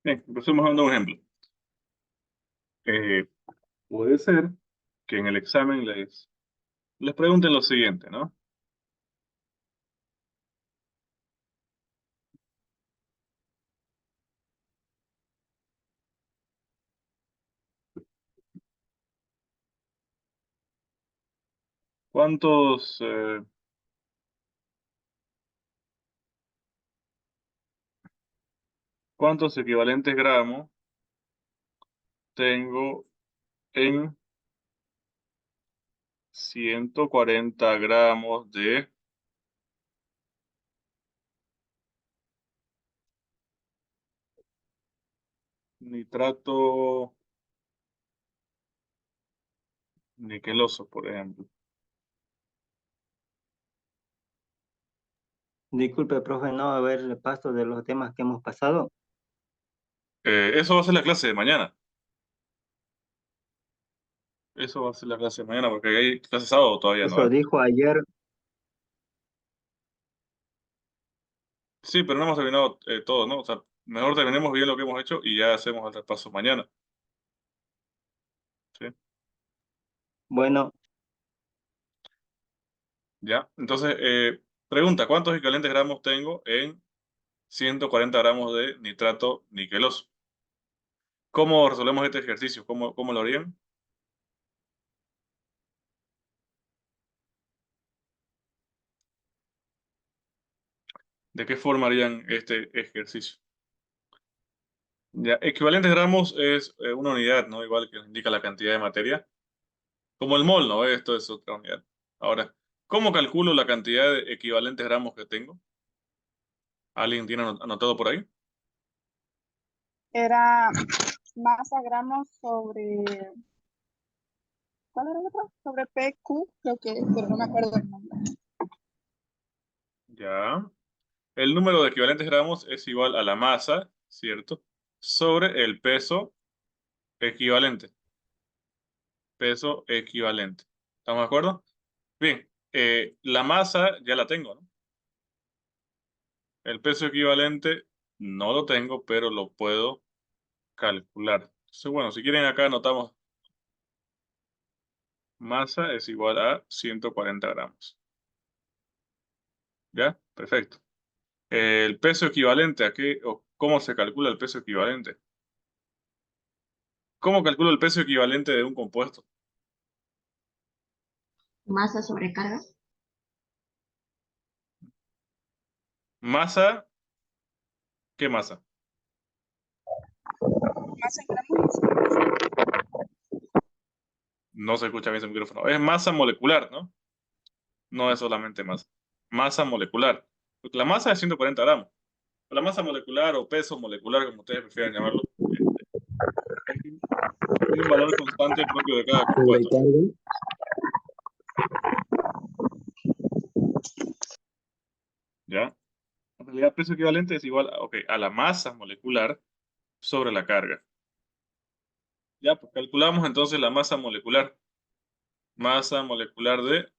Bien, empecemos dando un ejemplo. Eh, Puede ser que en el examen les pregunten lo siguiente, ¿no? ¿Cuántos, eh, ¿cuántos equivalentes gramos tengo en 140 gramos de nitrato niqueloso, por ejemplo? Disculpe, profe, no, a ver el repaso de los temas que hemos pasado. Eso va a ser la clase de mañana. Eso va a ser la clase de mañana porque hay clase sábado todavía, ¿no? Eso dijo ayer. Sí, pero no hemos terminado todo, ¿no? O sea, mejor terminemos bien lo que hemos hecho y ya hacemos el repaso mañana. ¿Sí? Bueno, ¿Ya? Entonces, pregunta, ¿cuántos equivalentes gramos tengo en 140 gramos de nitrato niqueloso? ¿Cómo resolvemos este ejercicio? ¿Cómo lo harían? ¿De qué forma harían este ejercicio? Ya, equivalentes gramos es una unidad, ¿no? Igual que indica la cantidad de materia. Como el mol, ¿no? Esto es otra unidad. Ahora, ¿cómo calculo la cantidad de equivalentes gramos que tengo? ¿Alguien tiene anotado por ahí? Era masa gramos sobre, ¿cuál era el otro? Sobre PQ, creo que, pero no me acuerdo el nombre. Ya. El número de equivalentes gramos es igual a la masa, ¿cierto? Sobre el peso equivalente. Peso equivalente. ¿Estamos de acuerdo? Bien, la masa ya la tengo, ¿no? El peso equivalente no lo tengo, pero lo puedo calcular. Entonces, bueno, si quieren acá anotamos masa es igual a 140 gramos. ¿Ya? Perfecto. El peso equivalente a qué, o cómo se calcula el peso equivalente. ¿Cómo calculo el peso equivalente de un compuesto? Masa sobre carga. Masa, ¿qué masa? Masa en gramos. No se escucha bien ese micrófono. Es masa molecular, ¿no? No es solamente masa. Masa molecular. Porque la masa es 140 gramos. La masa molecular o peso molecular, como ustedes prefieran llamarlo, es un valor constante propio de cada compuesto, ¿no? sobrecarga. ¿Ya? En realidad, peso equivalente es igual a, ok, a la masa molecular sobre la carga. Ya, pues calculamos entonces la masa molecular. Masa molecular de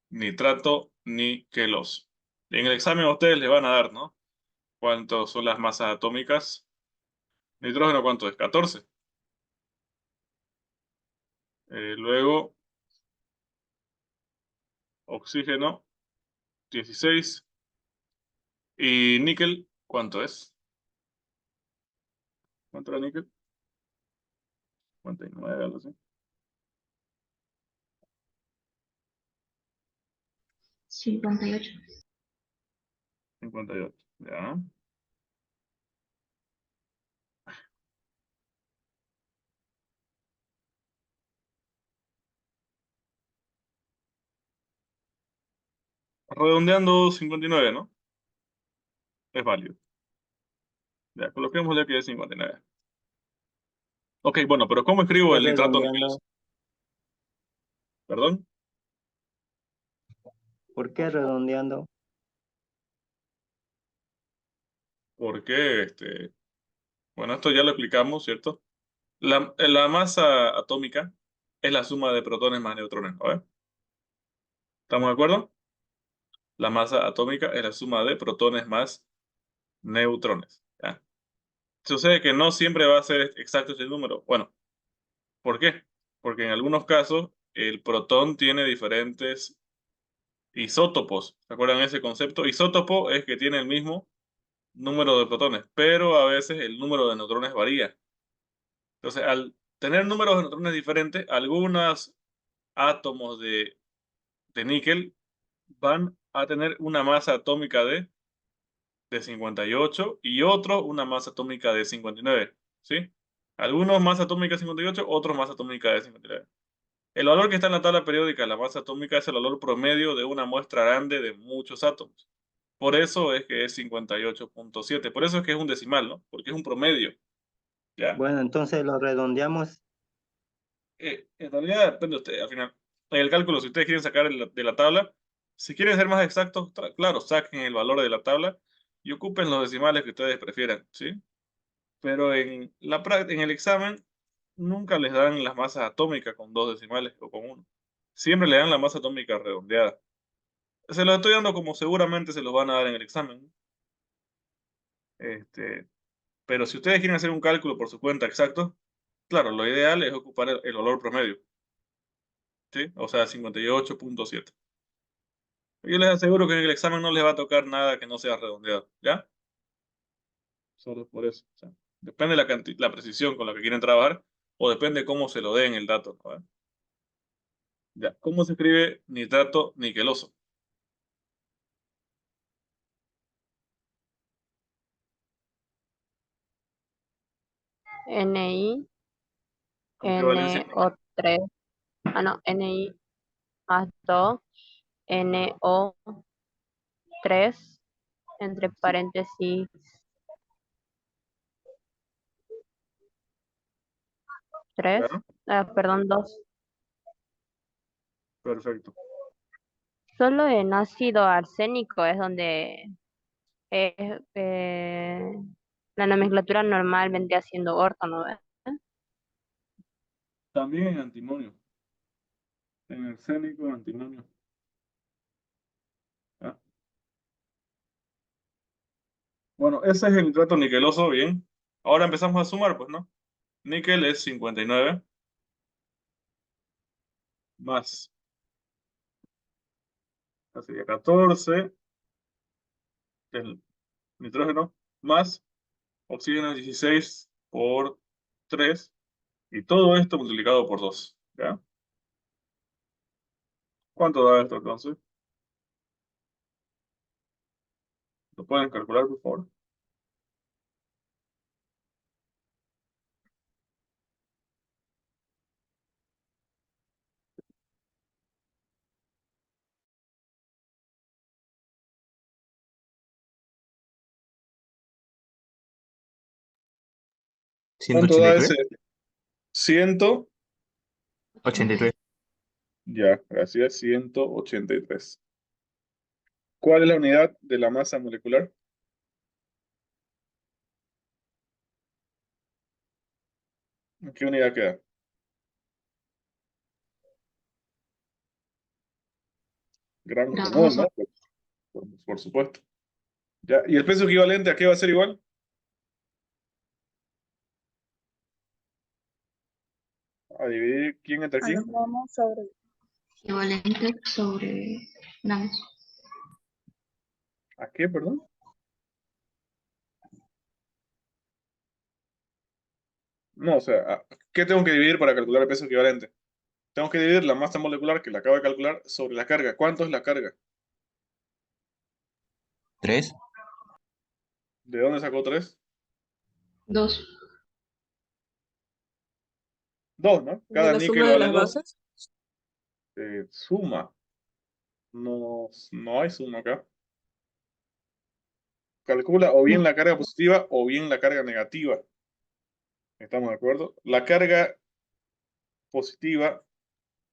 nitrato niqueloso. En el examen a ustedes les van a dar, ¿no? ¿Cuántas son las masas atómicas? Nitrógeno, ¿cuánto es? 14. Luego, oxígeno, 16. Y níquel, ¿cuánto es? ¿Cuánto era níquel? 59, algo así. 58. 58. Ya. Redondeando 59, ¿no? Es válido. Ya, coloquémosle que es 59. Ok, bueno, pero ¿cómo escribo ¿Qué el nitrato niqueloso? redondeando? ¿Perdón? ¿Por qué redondeando? Porque, bueno, esto ya lo explicamos, ¿cierto? La masa atómica es la suma de protones más neutrones, ¿no? ¿Estamos de acuerdo? La masa atómica es la suma de protones más neutrones, ¿ya? sucede que no siempre va a ser exacto este número. Bueno, ¿por qué? Porque en algunos casos el protón tiene diferentes isótopos. ¿Se acuerdan ese concepto? Isótopo es que tiene el mismo número de protones, pero a veces el número de neutrones varía. Entonces, al tener números de neutrones diferentes, algunos átomos de níquel van a tener una masa atómica de 58 y otros una masa atómica de 59, ¿sí? Algunos masa atómica de 58, otros masa atómica de 59. El valor que está en la tabla periódica de la masa atómica es el valor promedio de una muestra grande de muchos átomos. Por eso es que es 58.7. Por eso es que es un decimal, ¿no? Porque es un promedio, ¿ya? Bueno, entonces lo redondeamos. En realidad depende de usted, al final. En el cálculo, si ustedes quieren sacar de la tabla, si quieren ser más exactos, claro, saquen el valor de la tabla y ocupen los decimales que ustedes prefieran, ¿sí? Pero en el examen nunca les dan las masas atómicas con dos decimales o con uno. Siempre le dan la masa atómica redondeada. Se los estoy dando como seguramente se los van a dar en el examen, ¿no? Pero si ustedes quieren hacer un cálculo por su cuenta exacto, claro, lo ideal es ocupar el valor promedio, ¿sí? O sea, 58.7. Yo les aseguro que en el examen no les va a tocar nada que no sea redondeado, ¿ya? Solo por eso. O sea, depende de la precisión con la que quieren trabajar o depende cómo se lo den el dato, ¿no? Ya. ¿Cómo se escribe nitrato niqueloso? NI, ¿Con qué valencia? NO3, no, NI más 2, NO3, entre Sí, paréntesis, 3, claro. perdón, 2. Perfecto. Solo en ácido arsénico es donde es, la nomenclatura normal vendría siendo orto, ¿no? También en antimonio. En arsénico, antimonio. Ah. Bueno, ese es el nitrato niqueloso, bien. Ahora empezamos a sumar, pues, ¿no? Níquel es 59 más, acá sería 14, el nitrógeno, más oxígeno 16 por 3, y todo esto multiplicado por 2, ¿ya? ¿Cuánto da esto entonces? ¿Lo pueden calcular, por favor? ¿Cuánto da 183. ese 100? 83. Ya, gracias, 183. ¿Cuál es la unidad de la masa molecular? ¿En qué unidad queda? Gramos por mol, Gramos ¿no? o Por supuesto. Ya, ¿y el peso equivalente a qué va a ser igual? A dividir quién entre A los quién. gramos sobre. equivalente sobre gramos. ¿A qué, perdón? No, o sea, ¿qué tengo que dividir para calcular el peso equivalente? Tengo que dividir la masa molecular que la acabo de calcular sobre la carga. ¿Cuánto es la carga? 3. ¿De dónde sacó 3? 2. 2, ¿no? ¿De Cada la níquel suma de vale las 2. bases? Suma. No, no hay suma acá. Calcula o bien la carga positiva o bien la carga negativa. ¿Estamos de acuerdo? La carga positiva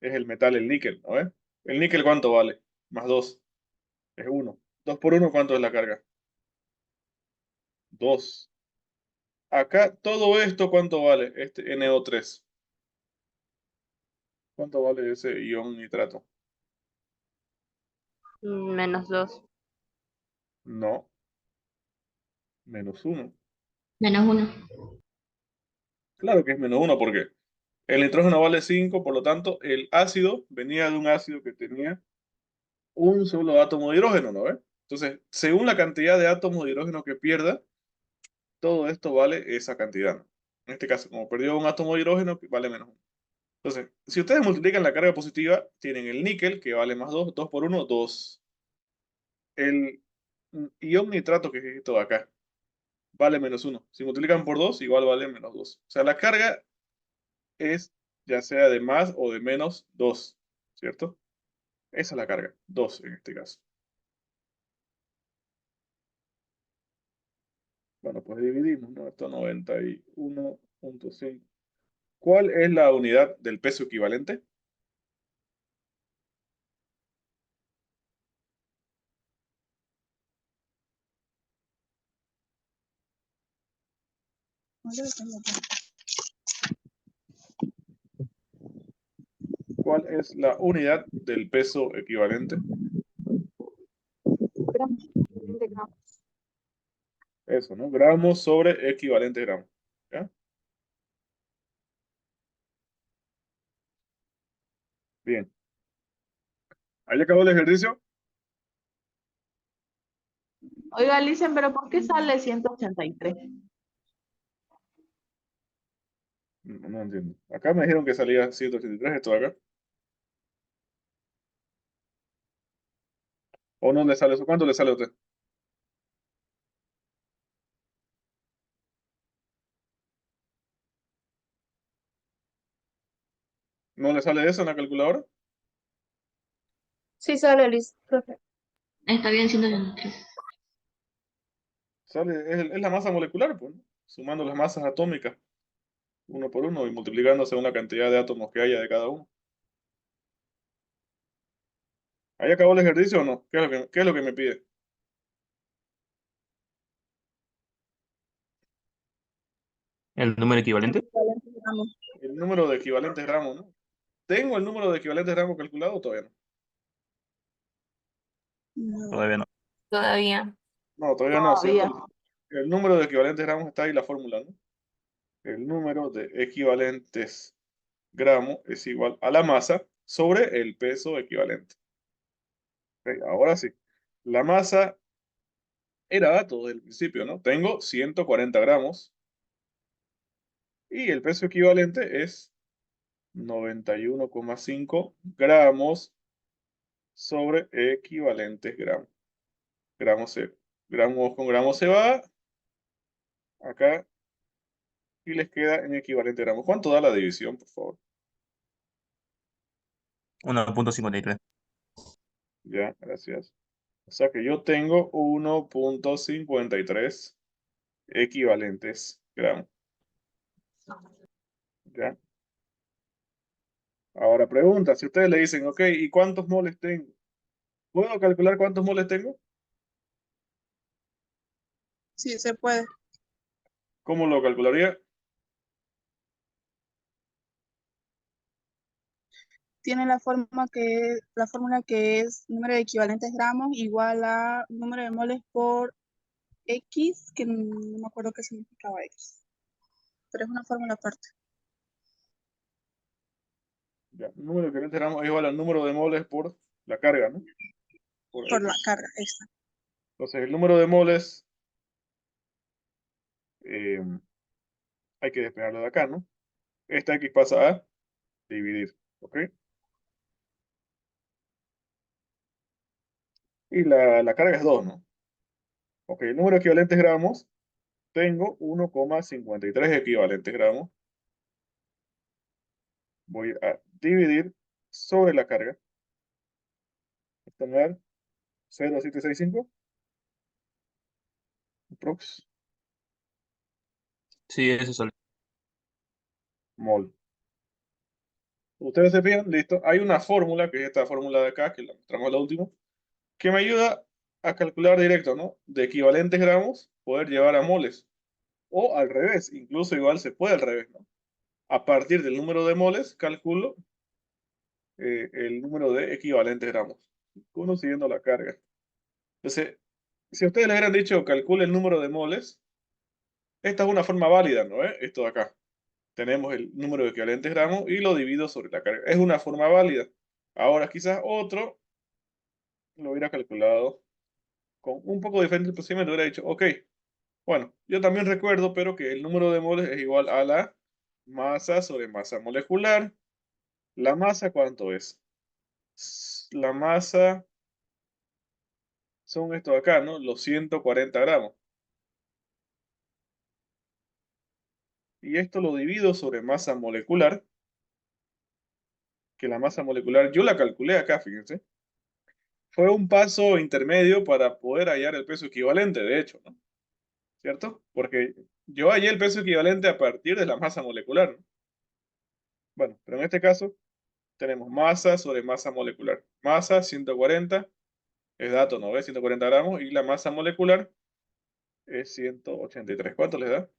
es el metal, el níquel, ¿no ves? ¿El níquel cuánto vale? Más 2. Es 1. 2 por 1, ¿cuánto es la carga? 2. Acá, todo esto, ¿cuánto vale? Este NO3. ¿Cuánto vale ese ion nitrato? Menos 2. No, menos 1. -1. Claro que es -1 porque el nitrógeno vale 5, por lo tanto, el ácido venía de un ácido que tenía un solo átomo de hidrógeno, ¿no ves? Entonces, según la cantidad de átomos de hidrógeno que pierda, todo esto vale esa cantidad, ¿no? En este caso, como perdió un átomo de hidrógeno, vale -1. Entonces, si ustedes multiplican la carga positiva, tienen el níquel, que vale +2, 2 por 1, 2. El ion nitrato, que es esto de acá, vale -1. Si multiplican por 2, igual vale -2. O sea, la carga es ya sea de más o de menos 2, ¿cierto? Esa es la carga, 2 en este caso. Bueno, pues dividimos, ¿no? Esto 91.5. ¿Cuál es la unidad del peso equivalente? ¿Cuál es la unidad del peso equivalente? Gramos, 20 gramos. Eso, ¿no? Gramos sobre equivalente gramo. ¿Ya? Bien. ¿Ahí acabó el ejercicio? Oiga, Licen, pero ¿por qué sale 183? No, no entiendo. Acá me dijeron que salía 183 esto de acá. ¿O no le sale eso? ¿Cuánto le sale a usted? ¿No le sale eso en la calculadora? Sí sale, Liz, profe. Está bien, 183. Sale, es la masa molecular, pues, ¿no? Sumando las masas atómicas uno por uno y multiplicándose una cantidad de átomos que haya de cada uno. ¿Ahí acabó el ejercicio o no? ¿Qué es lo que me pide? ¿El número equivalente? Gramos. El número de equivalentes gramos, ¿no? ¿Tengo el número de equivalentes gramos calculado o todavía no? No. Todavía no. Todavía. No, todavía no, ¿cierto? Todavía. El número de equivalentes gramos está ahí la fórmula, ¿no? El número de equivalentes gramos es igual a la masa sobre el peso equivalente. Ok, ahora sí. La masa era dato desde el principio, ¿no? Tengo 140 gramos y el peso equivalente es 91,5 gramos sobre equivalentes gramos. Gramos con gramos se va acá y les queda en equivalente gramos. ¿Cuánto da la división, por favor? 1.53. Ya, gracias. O sea que yo tengo 1,53 equivalentes gramos. ¿Ya? Ahora pregunta, si ustedes le dicen, ok, ¿y cuántos moles tengo? ¿Puedo calcular cuántos moles tengo? Sí, se puede. ¿Cómo lo calcularía? Tiene la fórmula que es número de equivalentes gramos igual a número de moles por X, que no me acuerdo qué significaba X. Pero es una fórmula aparte. Ya, el número de equivalentes gramos es igual al número de moles por la carga, ¿no? Por Por la X. carga, esta. Entonces, el número de moles hay que despejarlo de acá, ¿no? Esta X pasa a dividir, ¿ok? Y la carga es 2, ¿no? Ok, el número de equivalentes gramos, tengo 1,53 equivalentes gramos. Voy a dividir sobre la carga. Esto me da 0,765 prox Sí, eso sale. mol. Ustedes se fijan, listo. Hay una fórmula, que es esta fórmula de acá, que la mostramos la última, que me ayuda a calcular directo, ¿no? De equivalentes gramos, poder llevar a moles. O al revés, incluso igual se puede al revés, ¿no? A partir del número de moles, calculo el número de equivalentes gramos. Uno siguiendo la carga. Entonces, si ustedes le hubieran dicho calcule el número de moles, Esta es una forma válida, ¿no? Esto de acá. Tenemos el número de equivalentes gramos y lo divido sobre la carga. Es una forma válida. Ahora quizás otro lo hubiera calculado con un poco diferente el procedimiento. Hubiera dicho, ok, bueno, yo también recuerdo, pero que el número de moles es igual a la masa sobre masa molecular. ¿La masa cuánto es? La masa son esto de acá, ¿no? Los 140 gramos. Y esto lo divido sobre masa molecular, que la masa molecular yo la calculé acá, fíjense. Fue un paso intermedio para poder hallar el peso equivalente, de hecho, ¿no? ¿Cierto? Porque yo hallé el peso equivalente a partir de la masa molecular, ¿no? Bueno, pero en este caso tenemos masa sobre masa molecular. Masa 140, es dato, ¿no ves? 140 gramos, y la masa molecular es 183. ¿Cuánto les da?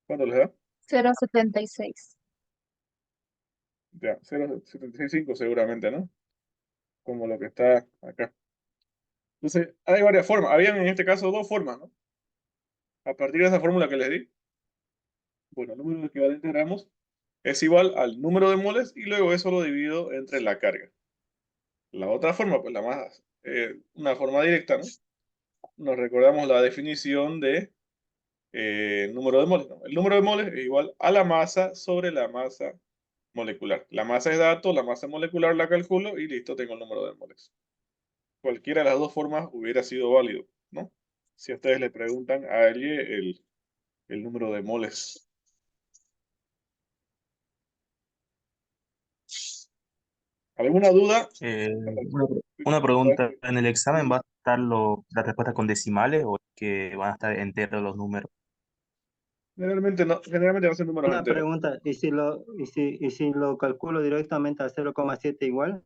¿Cuánto les da? 0,76. Ya, 0,765 seguramente, ¿no? Como lo que está acá. Entonces, hay varias formas. Habían en este caso dos formas, ¿no? A partir de esa fórmula que les di, bueno, el número de equivalentes gramos es igual al número de moles y luego eso lo divido entre la carga. La otra forma, pues la más, una forma directa, ¿no? Nos recordamos la definición de número de moles, ¿no? El número de moles es igual a la masa sobre la masa molecular. La masa es dato, la masa molecular la calculo y listo, tengo el número de moles. Cualquiera de las dos formas hubiera sido válido, ¿no? Si a ustedes le preguntan a alguien el número de moles. ¿Alguna duda? Una, una pregunta, ¿en el examen va a estar las respuestas con decimales o es que van a estar enteros los números? Generalmente no, generalmente va a ser números Una enteros. pregunta, ¿y si lo calculo directamente a 0,7 igual?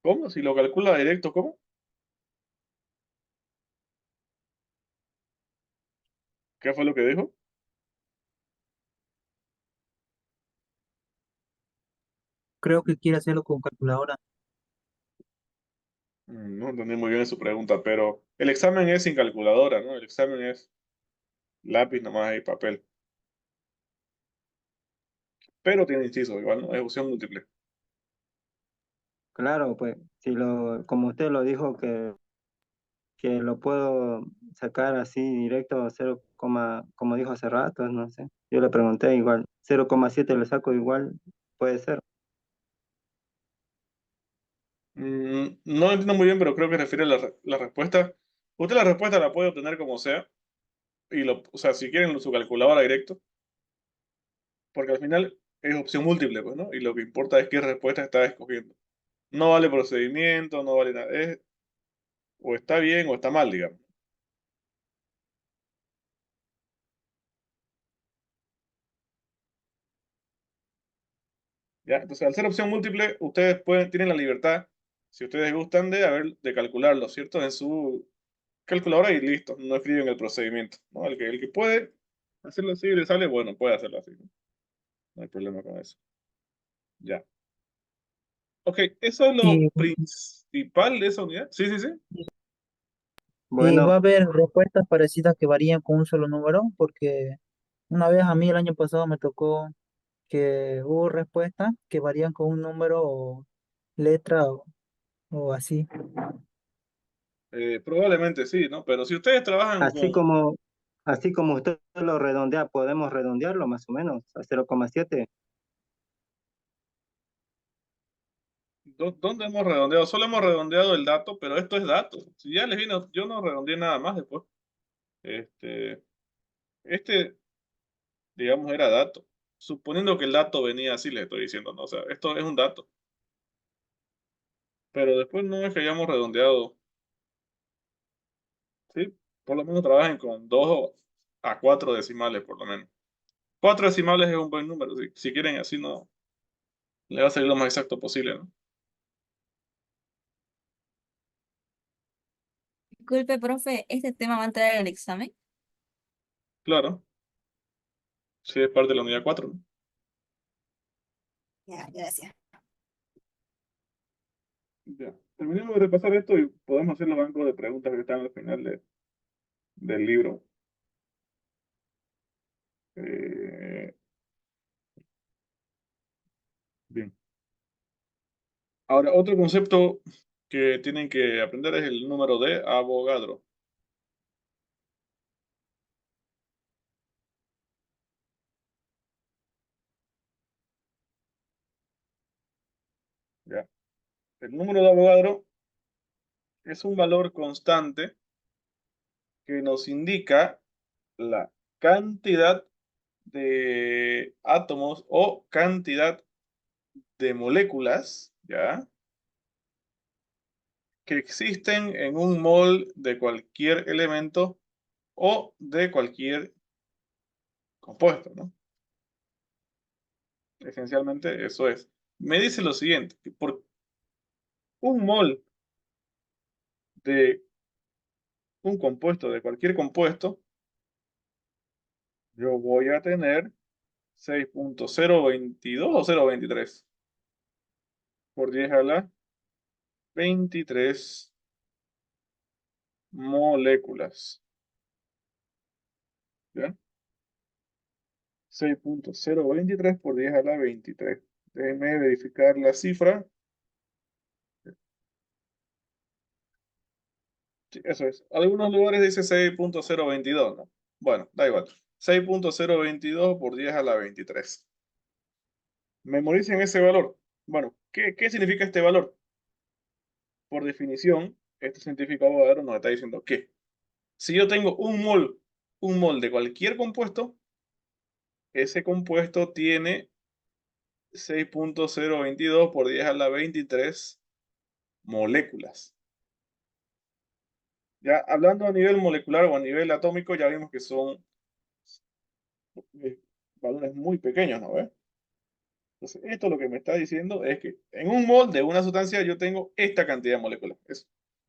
¿Cómo? Si lo calcula directo, ¿cómo? ¿Qué fue lo que dijo? Creo que quiere hacerlo con calculadora. No entendí muy bien su pregunta, pero el examen es sin calculadora, ¿no? El examen es lápiz nomás y papel. Pero tiene inciso, igual, ¿no? Es opción múltiple. Claro, pues, como usted lo dijo, que lo puedo sacar así directo a 0, como dijo hace rato, no sé. Yo le pregunté igual, 0,7 le saco igual, puede ser. No entiendo muy bien, pero creo que refiere a la respuesta. Usted la respuesta la puede obtener como sea, o sea, si quieren su calculadora directo, porque al final es opción múltiple, pues, ¿no? Y lo que importa es qué respuesta está escogiendo. No vale procedimiento, no vale nada. O está bien o está mal, digamos. ¿Ya? Entonces, al ser opción múltiple, ustedes tienen la libertad, si ustedes gustan, de calcularlo, ¿cierto? En su calculadora y listo, no escriben el procedimiento, ¿no? El que puede hacerlo así y le sale, bueno, puede hacerlo así, ¿no? No hay problema con eso. Ya. Ok, eso es lo Y, principal de esa unidad. Sí, sí, sí. y va a Bueno, haber respuestas parecidas que varían con un solo número, porque una vez a mí el año pasado me tocó que hubo respuestas que varían con un número o letra o así. Probablemente sí, ¿no? Pero si ustedes trabajan así con... como, así como usted lo redondea, podemos redondearlo más o menos a 0,7. ¿Dónde hemos redondeado? Solo hemos redondeado el dato, pero esto es dato. Si ya les vino, yo no redondeé nada más después. Este, este, digamos, era dato. Suponiendo que el dato venía así, les estoy diciendo, ¿no? O sea, esto es un dato. Pero después no es que hayamos redondeado, ¿sí? Por lo menos trabajen con 2 a 4 decimales, por lo menos. 4 decimales es un buen número. Si quieren así, no, le va a salir lo más exacto posible, ¿no? Disculpe, profe, ¿este tema va a entrar en el examen? Claro, sí es parte de la unidad 4, ¿no? Ya, gracias. Ya. Terminemos de repasar esto y podemos hacer los bancos de preguntas que están al final del libro. Bien. Ahora, otro concepto que tienen que aprender es el número de Avogadro. ¿Ya? El número de Avogadro es un valor constante que nos indica la cantidad de átomos o cantidad de moléculas, ¿ya? Que existen en un mol de cualquier elemento o de cualquier compuesto, ¿no? Esencialmente eso es. Me dice lo siguiente, que por un mol de un compuesto, de cualquier compuesto, yo voy a tener 6.022 o 0.23 por 10 a la 23 moléculas. ¿Ya? 6.023 por 10 a la 23. Déjenme verificar la cifra. Sí, eso es. Algunos lugares dice 6.022, ¿no? Bueno, da igual. 6.022 por 10 a la 23. Memoricen ese valor. Bueno, ¿qué significa este valor? Por definición, este científico Avogadro nos está diciendo que si yo tengo un mol de cualquier compuesto, ese compuesto tiene 6.022 por 10 a la 23 moléculas. Ya hablando a nivel molecular o a nivel atómico, ya vimos que son valores muy pequeños, ¿no ves? Entonces, esto lo que me está diciendo es que en un mol de una sustancia yo tengo esta cantidad de moléculas. Eso.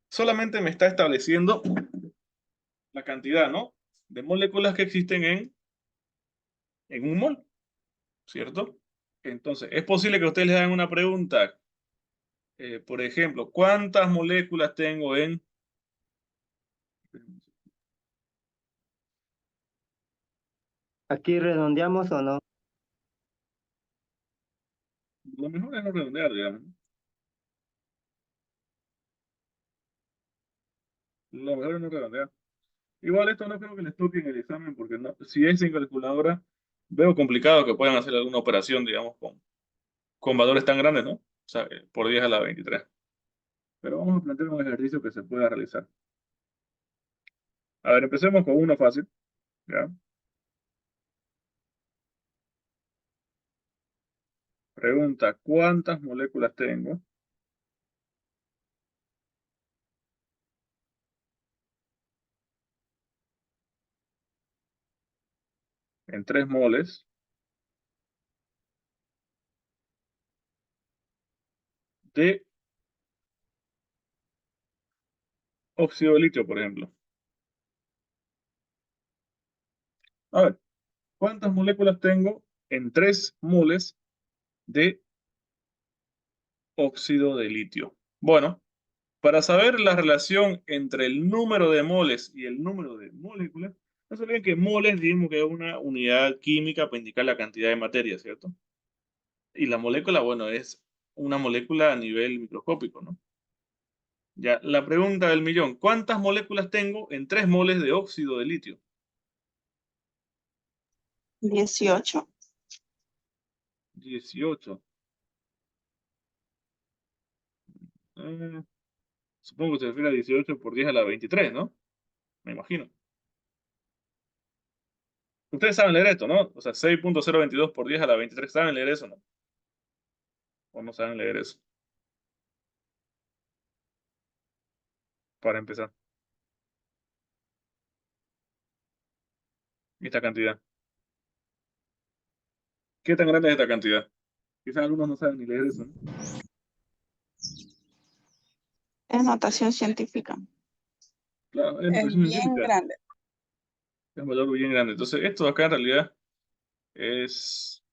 Solamente me está estableciendo la cantidad, ¿no? De moléculas que existen en un mol, ¿cierto? Entonces, es posible que ustedes les hagan una pregunta, por ejemplo, ¿cuántas moléculas tengo en... ¿Aquí redondeamos o no? Lo mejor es no redondear, digamos. Lo mejor es no redondear. Igual esto no creo que les toque en el examen, porque no, si es en calculadora, veo complicado que puedan hacer alguna operación, digamos, con valores tan grandes, ¿no? O sea, por 10 a la 23. Pero vamos a plantear un ejercicio que se pueda realizar. A ver, empecemos con uno fácil, ¿ya? Pregunta, ¿cuántas moléculas tengo en 3 moles de óxido de litio, por ejemplo? A ver, ¿cuántas moléculas tengo en 3 moles de óxido de litio? Bueno, para saber la relación entre el número de moles y el número de moléculas, no se olviden que moles dijimos que es una unidad química para indicar la cantidad de materia, ¿cierto? Y la molécula, bueno, es una molécula a nivel microscópico, ¿no? Ya, la pregunta del millón, ¿cuántas moléculas tengo en 3 moles de óxido de litio? 18. 18. Eh, supongo que se refiere a 18 por 10 a la 23, ¿no? Me imagino. Ustedes saben leer esto, ¿no? O sea, 6.022 por 10 a la 23, ¿saben leer eso, no? ¿O no saben leer eso? Para empezar. Esta cantidad. ¿Qué tan grande es esta cantidad? Quizás algunos no saben ni leer eso, ¿no? Es notación científica. Claro, es Es notación bien científica. grande. Es un valor bien grande. Entonces, esto de acá en realidad es...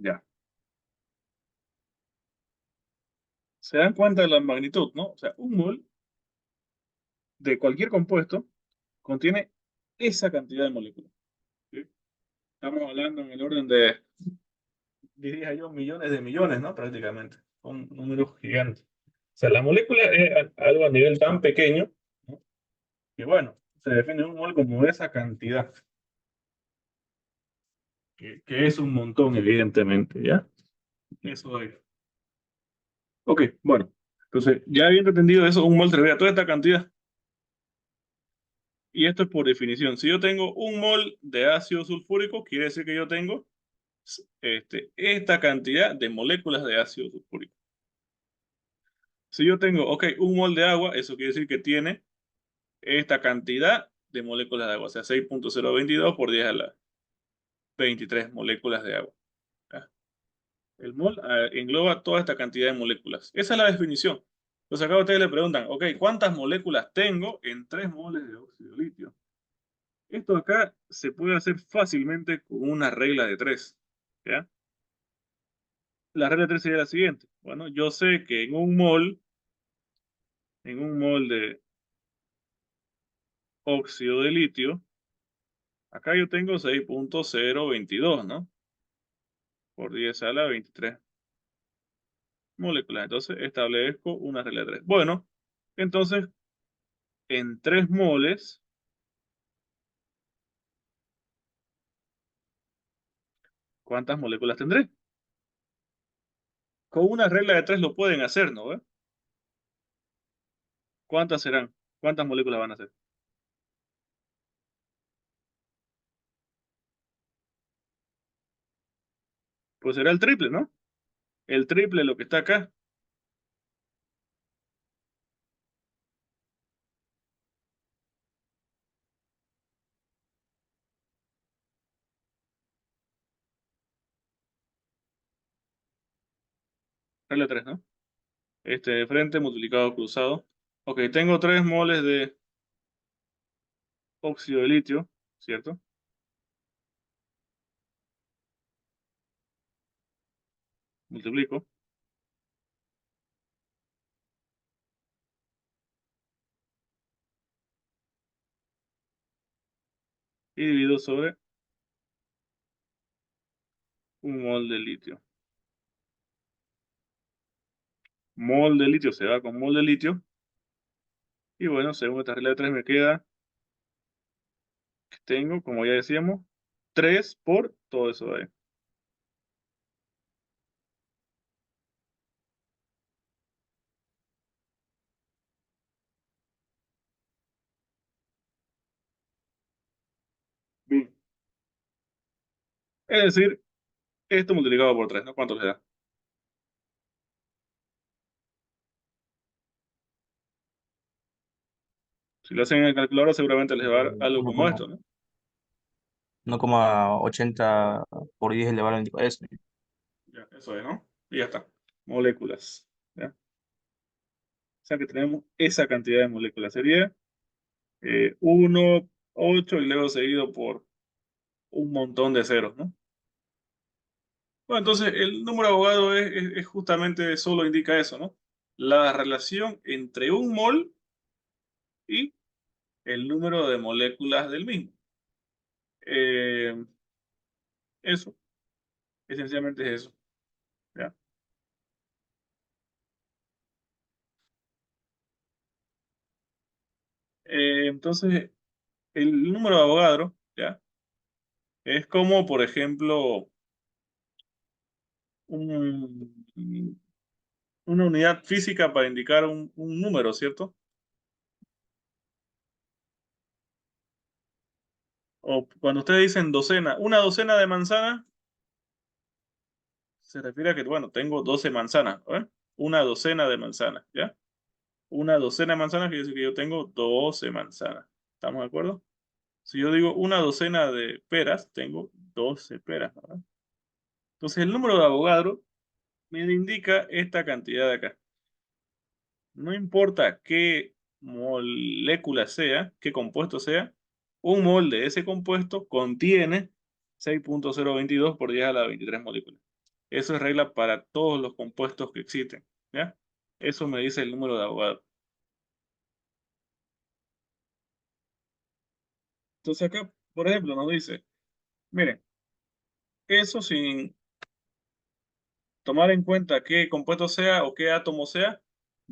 Ya. Se dan cuenta de la magnitud, ¿no? O sea, un mol de cualquier compuesto contiene esa cantidad de moléculas. ¿Sí? Estamos hablando en el orden de, diría yo, millones de millones, ¿no? Prácticamente. Son números gigantes. O sea, la molécula es algo a nivel tan pequeño, ¿no? Que bueno, se define un mol como esa cantidad, que es un montón, evidentemente, ¿ya? Eso es. Ok, bueno. Entonces, ya habiendo entendido eso, un mol te toda esta cantidad. Y esto es por definición. Si yo tengo un mol de ácido sulfúrico, quiere decir que yo tengo esta cantidad de moléculas de ácido sulfúrico. Si yo tengo, ok, un mol de agua, eso quiere decir que tiene esta cantidad de moléculas de agua, o sea, 6.022 por 10 a la 23 moléculas de agua. ¿Ya? El mol engloba toda esta cantidad de moléculas. Esa es la definición. Entonces acá ustedes le preguntan, ok, ¿cuántas moléculas tengo en 3 moles de óxido de litio? Esto acá se puede hacer fácilmente con una regla de 3. ¿Ya? La regla de 3 sería la siguiente. Bueno, yo sé que en un mol de óxido de litio, acá yo tengo 6.022, ¿no? Por 10 a la 23 moléculas. Entonces establezco una regla de 3. Bueno, entonces en 3 moles, ¿cuántas moléculas tendré? Con una regla de 3 lo pueden hacer, ¿no? ¿Ve? ¿Cuántas serán? ¿Cuántas moléculas van a ser? Pues será el triple, ¿no? El triple de lo que está acá. Regla de 3, ¿no? De frente multiplicado cruzado. Ok, tengo 3 moles de óxido de litio, ¿cierto? Multiplico y divido sobre un mol de litio. Mol de litio se va con mol de litio. Y bueno, según esta regla de 3 me queda, que tengo, como ya decíamos, 3 por todo eso de ahí. Bien. Es decir, esto multiplicado por 3, ¿no? ¿Cuánto le da? Si lo hacen en el calculador, seguramente les va a dar algo Uno como coma esto, ¿no? 1,80 por 10 elevado a 24. Eso. Ya, eso es, ¿no? Y ya está. Moléculas. ¿Ya? O sea que tenemos esa cantidad de moléculas. Sería 1, 8 y luego seguido por un montón de ceros, ¿no? Bueno, entonces el número abogado es justamente solo indica eso, ¿no? La relación entre un mol y el número de moléculas del mismo. Eh, eso, esencialmente es eso. ¿Ya? Entonces, el número de Avogadro, ¿ya? Es como, por ejemplo, un- una unidad física para indicar un número, ¿cierto? O cuando ustedes dicen docena, una docena de manzanas, se refiere a que, bueno, tengo 12 manzanas, ¿eh? Una docena de manzanas, ¿ya? Una docena de manzanas quiere decir que yo tengo 12 manzanas. ¿Estamos de acuerdo? Si yo digo una docena de peras, tengo 12 peras, ¿verdad? Entonces el número de Avogadro me indica esta cantidad de acá. No importa qué molécula sea, qué compuesto sea, un mol de ese compuesto contiene 6.022 por 10 a la 23 moléculas. Eso es regla para todos los compuestos que existen, ¿ya? Eso me dice el número de Avogadro. Entonces acá, por ejemplo, nos dice, miren, eso sin tomar en cuenta qué compuesto sea o qué átomo sea,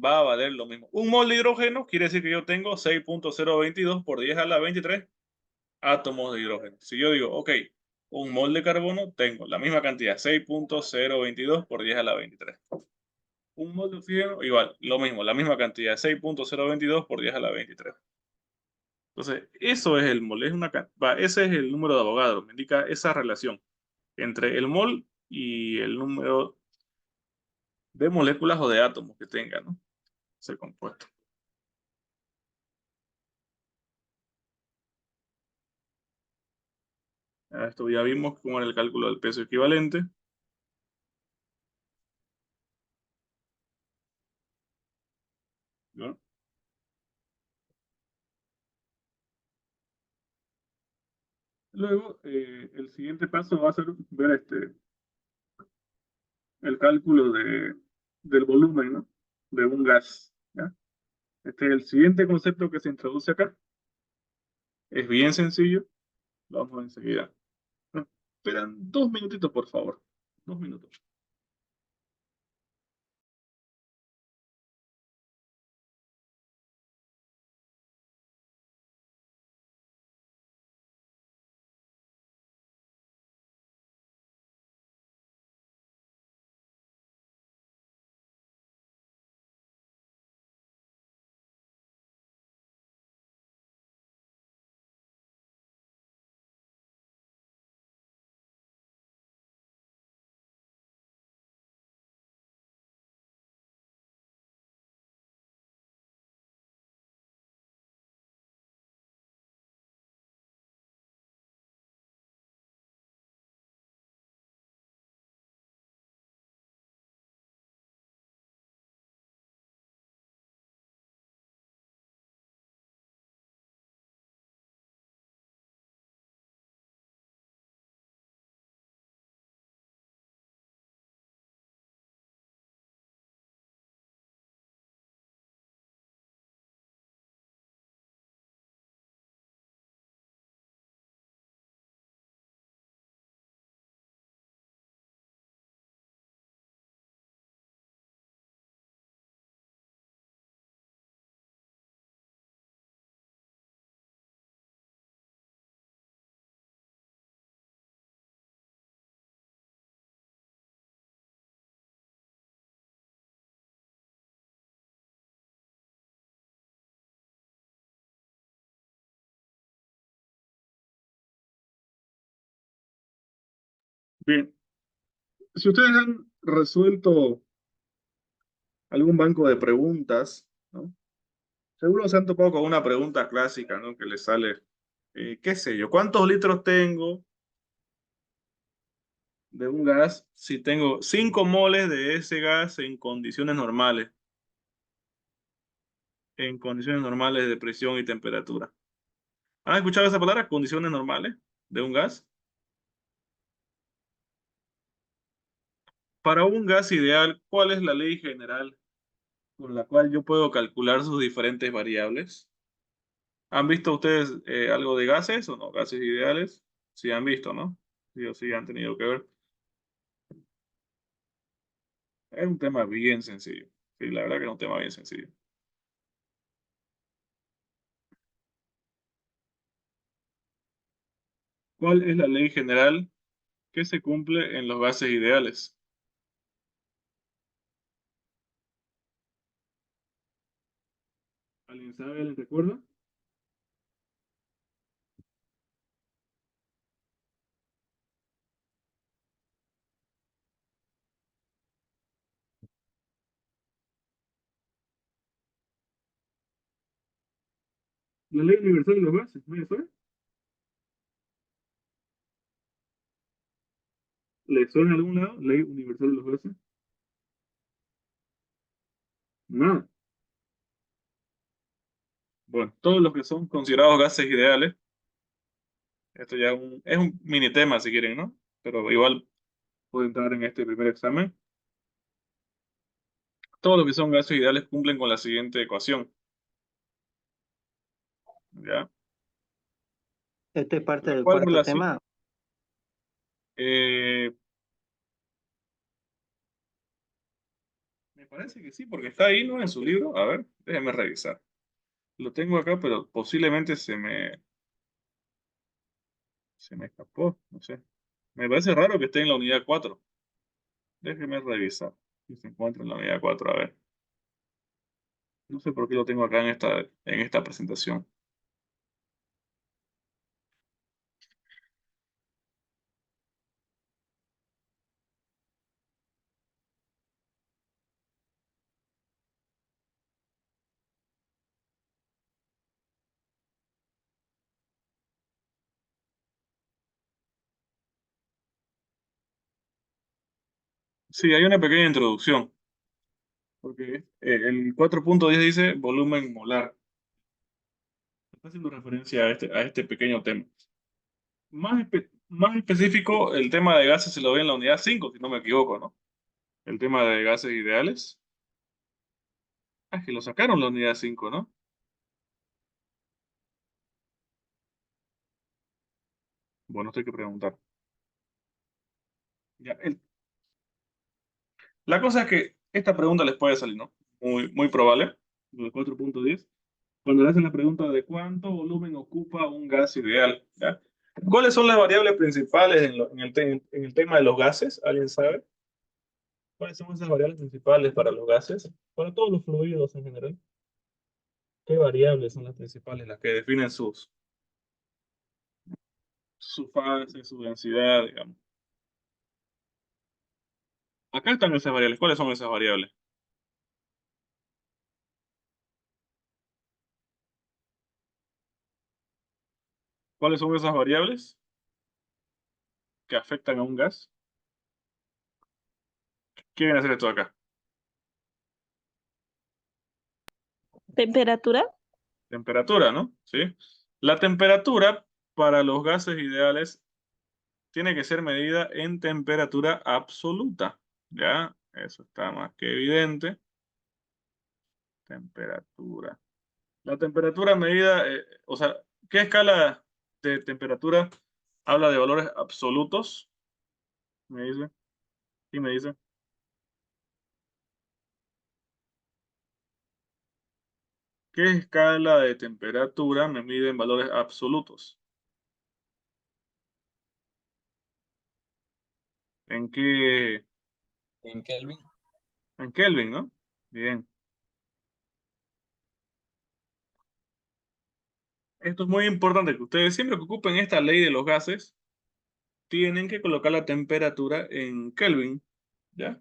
va a valer lo mismo. Un mol de hidrógeno quiere decir que yo tengo 6.022 por 10 a la 23 átomos de hidrógeno. Si yo digo, ok, un mol de carbono, tengo la misma cantidad, 6.022 por 10 a la 23. Un mol de oxígeno, igual, lo mismo, la misma cantidad, 6.022 por 10 a la 23. Entonces, eso es el mol, ese es el número de Avogadro, me indica esa relación entre el mol y el número de moléculas o de átomos que tenga, ¿no? Ese compuesto. Esto ya vimos cómo era el cálculo del peso equivalente. ¿No? Luego, el siguiente paso va a ser ver el cálculo del volumen, ¿no? De un gas, ¿ya? Este es el siguiente concepto que se introduce acá. Es bien sencillo. Lo vamos enseguida. No, esperan 2 minutitos, por favor. 2 minutos. Bien. Si ustedes han resuelto algún banco de preguntas, ¿no? Seguro se han topado con una pregunta clásica, ¿no? Que les sale, qué sé yo, ¿cuántos litros tengo de un gas si tengo 5 moles de ese gas en condiciones normales de presión y temperatura? ¿Han escuchado esa palabra? Condiciones normales de un gas. Para un gas ideal, ¿cuál es la ley general con la cual yo puedo calcular sus diferentes variables? ¿Han visto ustedes algo de gases o no? Gases ideales. Sí han visto, ¿no? Sí o sí han tenido que ver. Es un tema bien sencillo. Sí, la verdad que es un tema bien sencillo. ¿Cuál es la ley general que se cumple en los gases ideales? ¿Alguien sabe? ¿Alguien recuerda? La ley universal de los gases, ¿no fue? ¿Le suena a algún lado? Ley universal de los gases. No. Bueno, todos los que son considerados gases ideales, esto ya es un mini tema si quieren, ¿no? Pero igual puede entrar en este primer examen. Todos los que son gases ideales cumplen con la siguiente ecuación. ¿Ya? Este es parte La del cual cuarto relación, tema. eh, me parece que sí, porque está ahí, ¿no? En su libro. A ver, déjeme revisar. Lo tengo acá, pero posiblemente se me escapó, no sé. Me parece raro que esté en la unidad 4. Déjeme revisar si se encuentra en la unidad 4. A ver. No sé por qué lo tengo acá en esta presentación. Sí, hay una pequeña introducción, porque el 4.10 dice volumen molar. Está haciendo referencia a este pequeño tema. Más específico, el tema de gases se lo ve en la unidad 5 si no me equivoco, ¿no? El tema de gases ideales. Ah, es que lo sacaron la unidad 5, ¿no? Bueno, esto hay que preguntar. Ya, la cosa es que esta pregunta les puede salir, ¿no? Muy probable, el 4.10, cuando le hacen la pregunta de cuánto volumen ocupa un gas ideal, ¿ya? ¿Cuáles son las variables principales en el tema de los gases? ¿Alguien sabe? ¿Cuáles son esas variables principales para los gases? Para todos los fluidos en general. ¿Qué variables son las principales, las que definen su fase, su densidad, digamos? Acá están esas variables. ¿Cuáles son esas variables? ¿Cuáles son esas variables que afectan a un gas? ¿Qué viene a hacer esto acá? Temperatura. Temperatura, ¿no? ¿Sí? La temperatura para los gases ideales tiene que ser medida en temperatura absoluta. ¿Ya? Eso está más que evidente. Temperatura. La temperatura medida, o sea, ¿qué escala de temperatura habla de valores absolutos? Me dice. ¿Y me dice? ¿Qué escala de temperatura me mide en valores absolutos? ¿En qué? En Kelvin. En Kelvin, ¿no? Bien. Esto es muy importante que ustedes siempre que ocupen esta ley de los gases, tienen que colocar la temperatura en Kelvin, ¿ya?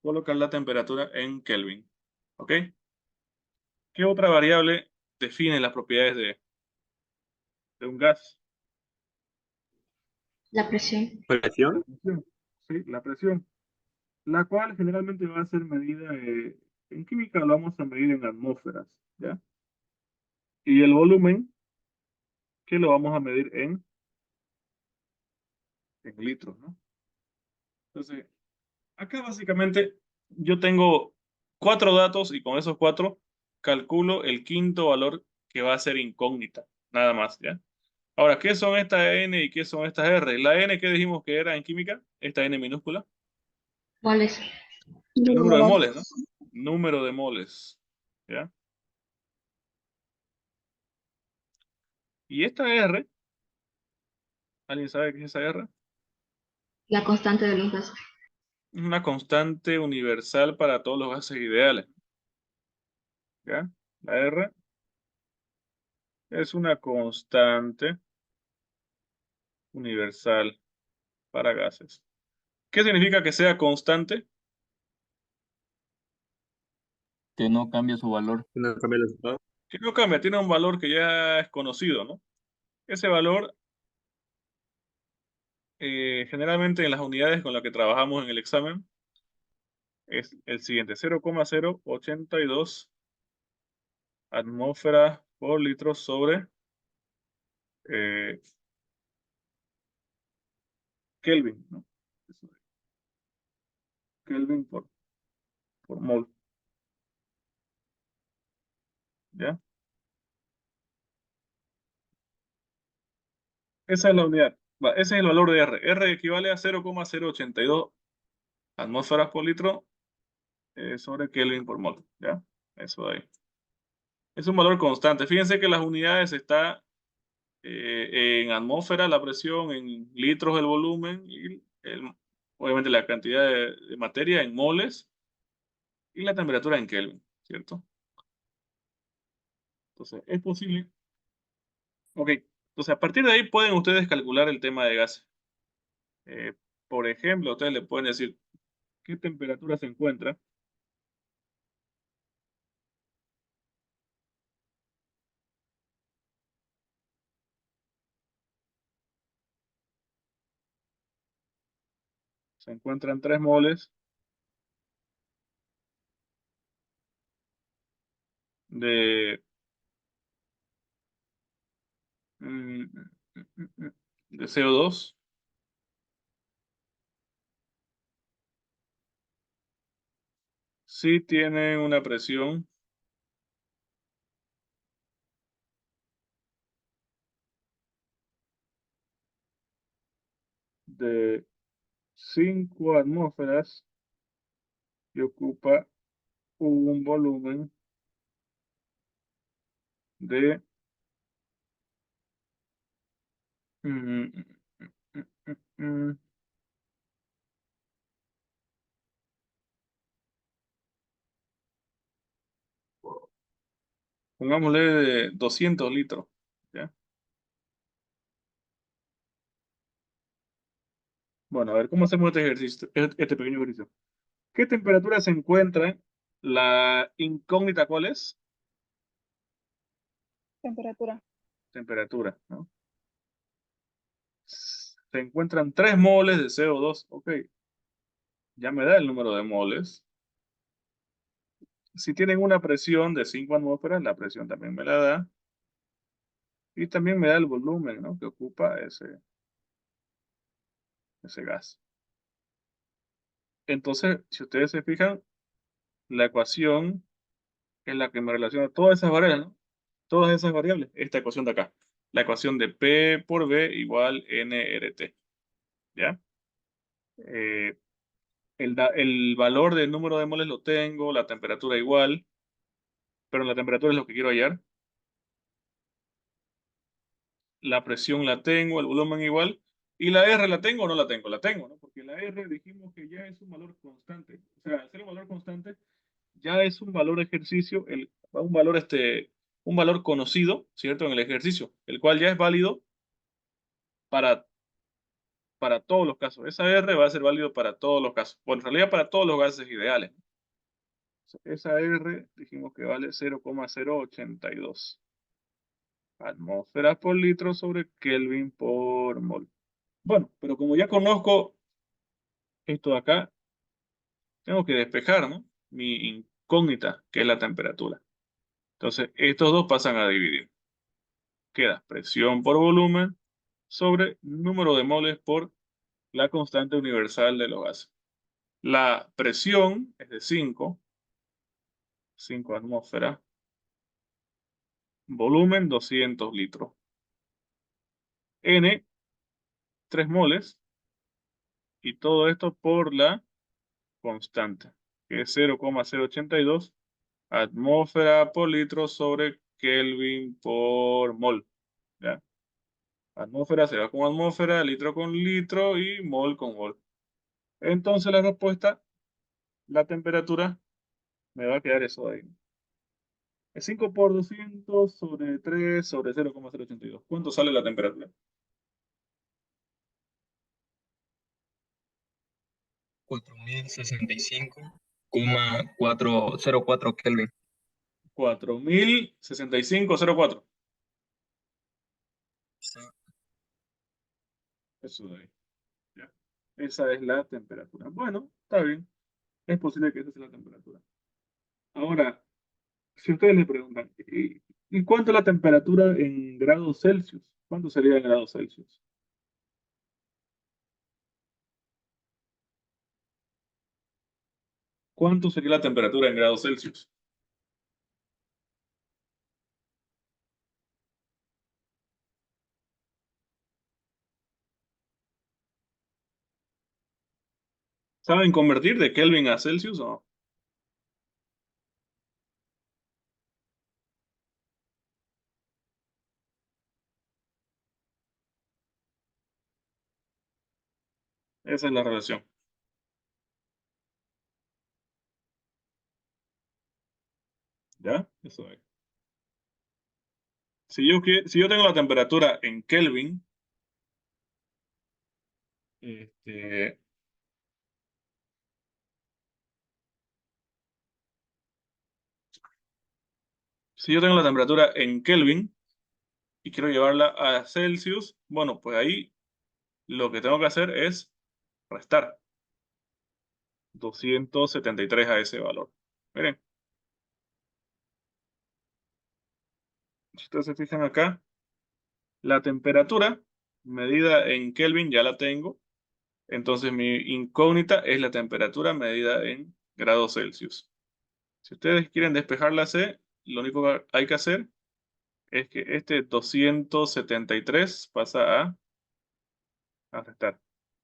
Colocar la temperatura en Kelvin, ¿ok? ¿Qué otra variable define las propiedades de un gas? La presión. La ¿Presión? presión, ¿sí? La presión, la cual generalmente va a ser medida, en química lo vamos a medir en atmósferas, ¿ya? Y el volumen, que lo vamos a medir en litros, ¿no? Entonces, acá básicamente yo tengo 4 datos y con esos 4 calculo el quinto valor que va a ser incógnita, nada más, ¿ya? Ahora, ¿qué son estas N y qué son estas R? La N que dijimos que era en química, esta N minúscula, ¿Cuál es? el número de Número. moles, ¿no? Número de moles, ¿ya? Y esta R, ¿alguien sabe qué es esa R? La constante de los gases. Es una constante universal para todos los gases ideales, ¿ya? La R es una constante universal para gases. ¿Qué significa que sea constante? Que no cambia su valor. No cambia el resultado. que no cambia, tiene un valor que ya es conocido, ¿no? Ese valor, generalmente en las unidades con las que trabajamos en el examen, es el siguiente, 0,082 atmósferas por litro sobre eh, Kelvin, ¿no? Eso es, Kelvin por mol, ¿ya? Esa es la unidad. Ese es el valor de R. R equivale a 0,082 atmósferas por litro sobre Kelvin por mol, ¿ya? Eso de ahí. Es un valor constante. Fíjense que las unidades está en atmósfera la presión, en litros el volumen y obviamente la cantidad de materia en moles y la temperatura en Kelvin, ¿cierto? Entonces, es posible. Ok, entonces a partir de ahí pueden ustedes calcular el tema de gases. Eh, por ejemplo, ustedes le pueden decir qué temperatura se encuentra. Se encuentran 3 moles de, mm, de CO2. Sí tienen una presión de 5 atmósferas y ocupa un volumen de mm, mm, pongámosle de 200 litros, ¿ya? Bueno, a ver, ¿cómo hacemos este ejercicio, este pequeño ejercicio? ¿Qué temperatura se encuentra la incógnita? ¿Cuál es? Temperatura. Temperatura, ¿no? Se encuentran 3 moles de CO2. Ok, ya me da el número de moles. Si tienen una presión de 5 atmósferas, la presión también me la da. Y también me da el volumen, ¿no?, que ocupa ese gas. Entonces, si ustedes se fijan, la ecuación es la que me relaciona todas esas variables, ¿no? Todas esas variables. Esta ecuación de acá. La ecuación de P por V igual nRT. ¿Ya? Eh, el valor del número de moles lo tengo, la temperatura igual, pero la temperatura es lo que quiero hallar. La presión la tengo, el volumen igual. ¿Y la R la tengo o no la tengo? La tengo, ¿no? Porque la R dijimos que ya es un valor constante. O sea, al ser un valor constante, ya es un valor ejercicio, un valor conocido, ¿cierto? En el ejercicio, el cual ya es válido para, para todos los casos. Esa R va a ser válido para todos los casos. Bueno, en realidad para todos los gases ideales. Esa R dijimos que vale 0,082 atmósferas por litro sobre Kelvin por mol. Bueno, pero como ya conozco esto de acá, tengo que despejar, ¿no?, mi incógnita, que es la temperatura. Entonces, estos dos pasan a dividir. Queda presión por volumen sobre número de moles por la constante universal de los gases. La presión es de 5 atmósferas, volumen 200 litros. N, 3 moles, y todo esto por la constante, que es 0,082 atmósfera por litro sobre Kelvin por mol. ¿Ya? Atmósfera se va con atmósfera, litro con litro y mol con mol. Entonces la respuesta, la temperatura, me va a quedar eso de ahí. Es 5 por 200 sobre 3 sobre 0,082. ¿Cuánto sale la temperatura? 4065,404 Kelvin. 4065,04. Eso de ahí. Ya. Esa es la temperatura. Bueno, está bien. Es posible que esa sea la temperatura. Ahora, si ustedes le preguntan, ¿y cuánto es la temperatura en grados Celsius? ¿Cuánto sería en grados Celsius? ¿Cuánto sería la temperatura en grados Celsius? ¿Saben convertir de Kelvin a Celsius o no? Esa es la relación. ¿Ya? Eso es. Si yo tengo la temperatura en Kelvin, este, si yo tengo la temperatura en Kelvin y quiero llevarla a Celsius, bueno, pues ahí lo que tengo que hacer es restar 273 a ese valor. Miren, si ustedes se fijan acá, la temperatura medida en Kelvin ya la tengo. Entonces mi incógnita es la temperatura medida en grados Celsius. Si ustedes quieren despejar la C, lo único que hay que hacer es que este 273 pasa a restar.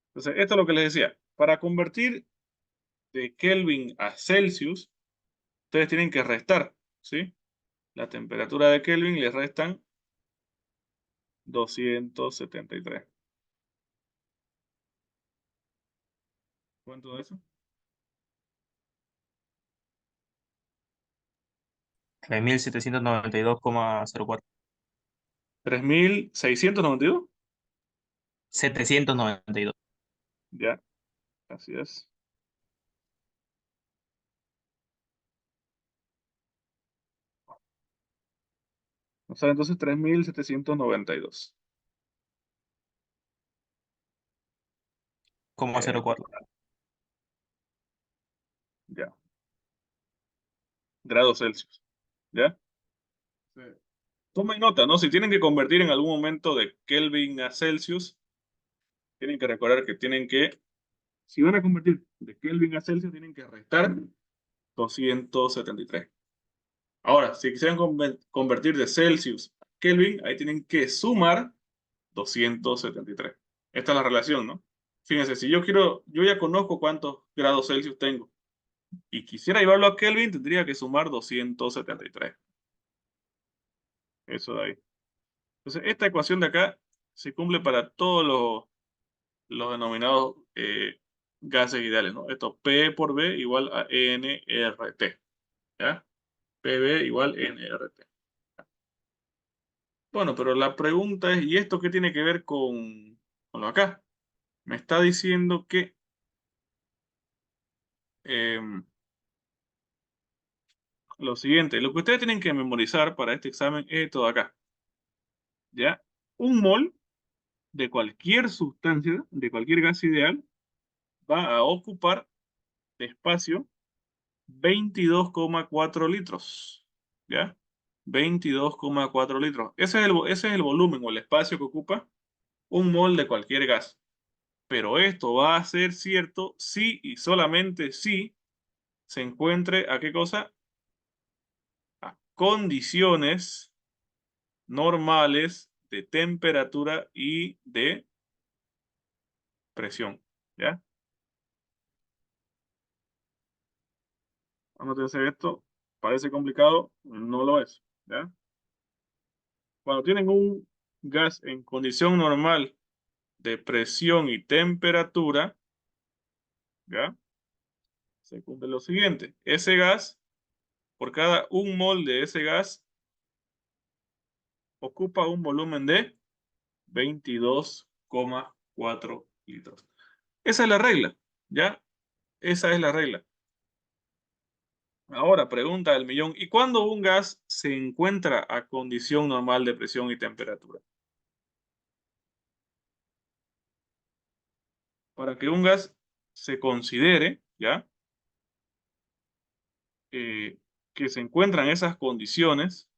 Entonces, esto es lo que les decía. Para convertir de Kelvin a Celsius, ustedes tienen que restar, ¿sí? La temperatura de Kelvin le restan 273. ¿Cuánto es eso? 3792,04. 3692. 792. Ya, así es. O sea, entonces 3792. Coma 04. Ya. Grados Celsius. ¿Ya? Sí. Tomen nota, ¿no? Si tienen que convertir en algún momento de Kelvin a Celsius, tienen que recordar que si van a convertir de Kelvin a Celsius, tienen que restar 273. Ahora, si quisieran convertir de Celsius a Kelvin, ahí tienen que sumar 273. Esta es la relación, ¿no? Fíjense, si yo ya conozco cuántos grados Celsius tengo y quisiera llevarlo a Kelvin, tendría que sumar 273. Eso de ahí. Entonces, esta ecuación de acá se cumple para todos los denominados gases ideales, ¿no? Esto P por B igual a nRT, ¿ya? PB igual nRT. Bueno, pero la pregunta es, ¿y esto qué tiene que ver con lo acá? Me está diciendo que lo siguiente, lo que ustedes tienen que memorizar para este examen es esto de acá, ¿ya? Un mol de cualquier sustancia, de cualquier gas ideal, va a ocupar de espacio 22,4 litros, ¿ya? 22,4 litros. Ese es el volumen o el espacio que ocupa un mol de cualquier gas. Pero esto va a ser cierto si y solamente si se encuentre a qué cosa? A condiciones normales de temperatura y de presión, ¿ya? Anótense esto, parece complicado, no lo es, ¿ya? Cuando tienen un gas en condición normal de presión y temperatura, ¿ya? Se cumple lo siguiente. Ese gas, por cada un mol de ese gas, ocupa un volumen de 22,4 litros. Esa es la regla, ¿ya? Esa es la regla. Ahora, pregunta del millón. ¿Y cuándo un gas se encuentra a condición normal de presión y temperatura? Para que un gas se considere, ¿ya? Que se encuentra en esas condiciones,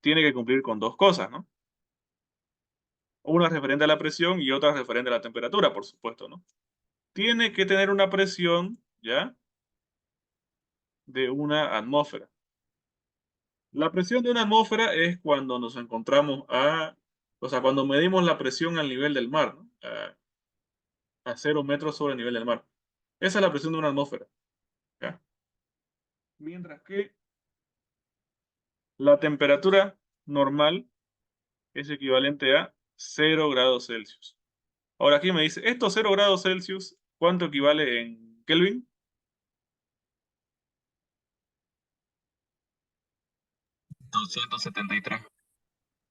tiene que cumplir con dos cosas, ¿no? Una referente a la presión y otra referente a la temperatura, por supuesto, ¿no? Tiene que tener una presión, ¿ya? De una atmósfera. La presión de una atmósfera es cuando nos encontramos o sea, cuando medimos la presión al nivel del mar, ¿no? A 0 metros sobre el nivel del mar. Esa es la presión de una atmósfera, ¿ya? Mientras que la temperatura normal es equivalente a 0 °C. Ahora aquí me dice, estos 0 °C, ¿cuánto equivale en Kelvin? 273.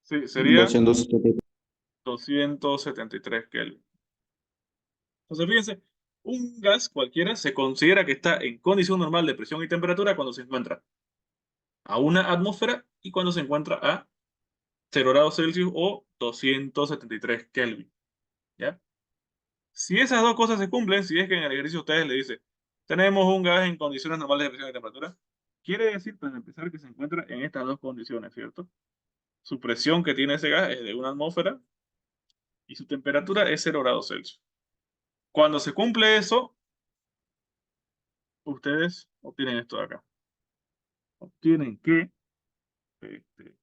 Sí, sería 273. 273 Kelvin. Entonces, fíjense, un gas cualquiera se considera que está en condición normal de presión y temperatura cuando se encuentra a una atmósfera y cuando se encuentra a 0 °C o 273 Kelvin, ¿ya? Si esas dos cosas se cumplen, si es que en el ejercicio ustedes le dicen, tenemos un gas en condiciones normales de presión y temperatura, quiere decir, para empezar, que se encuentra en estas dos condiciones, ¿cierto? Su presión que tiene ese gas es de una atmósfera y su temperatura es 0 °C. Cuando se cumple eso, ustedes obtienen esto de acá. Obtienen que este,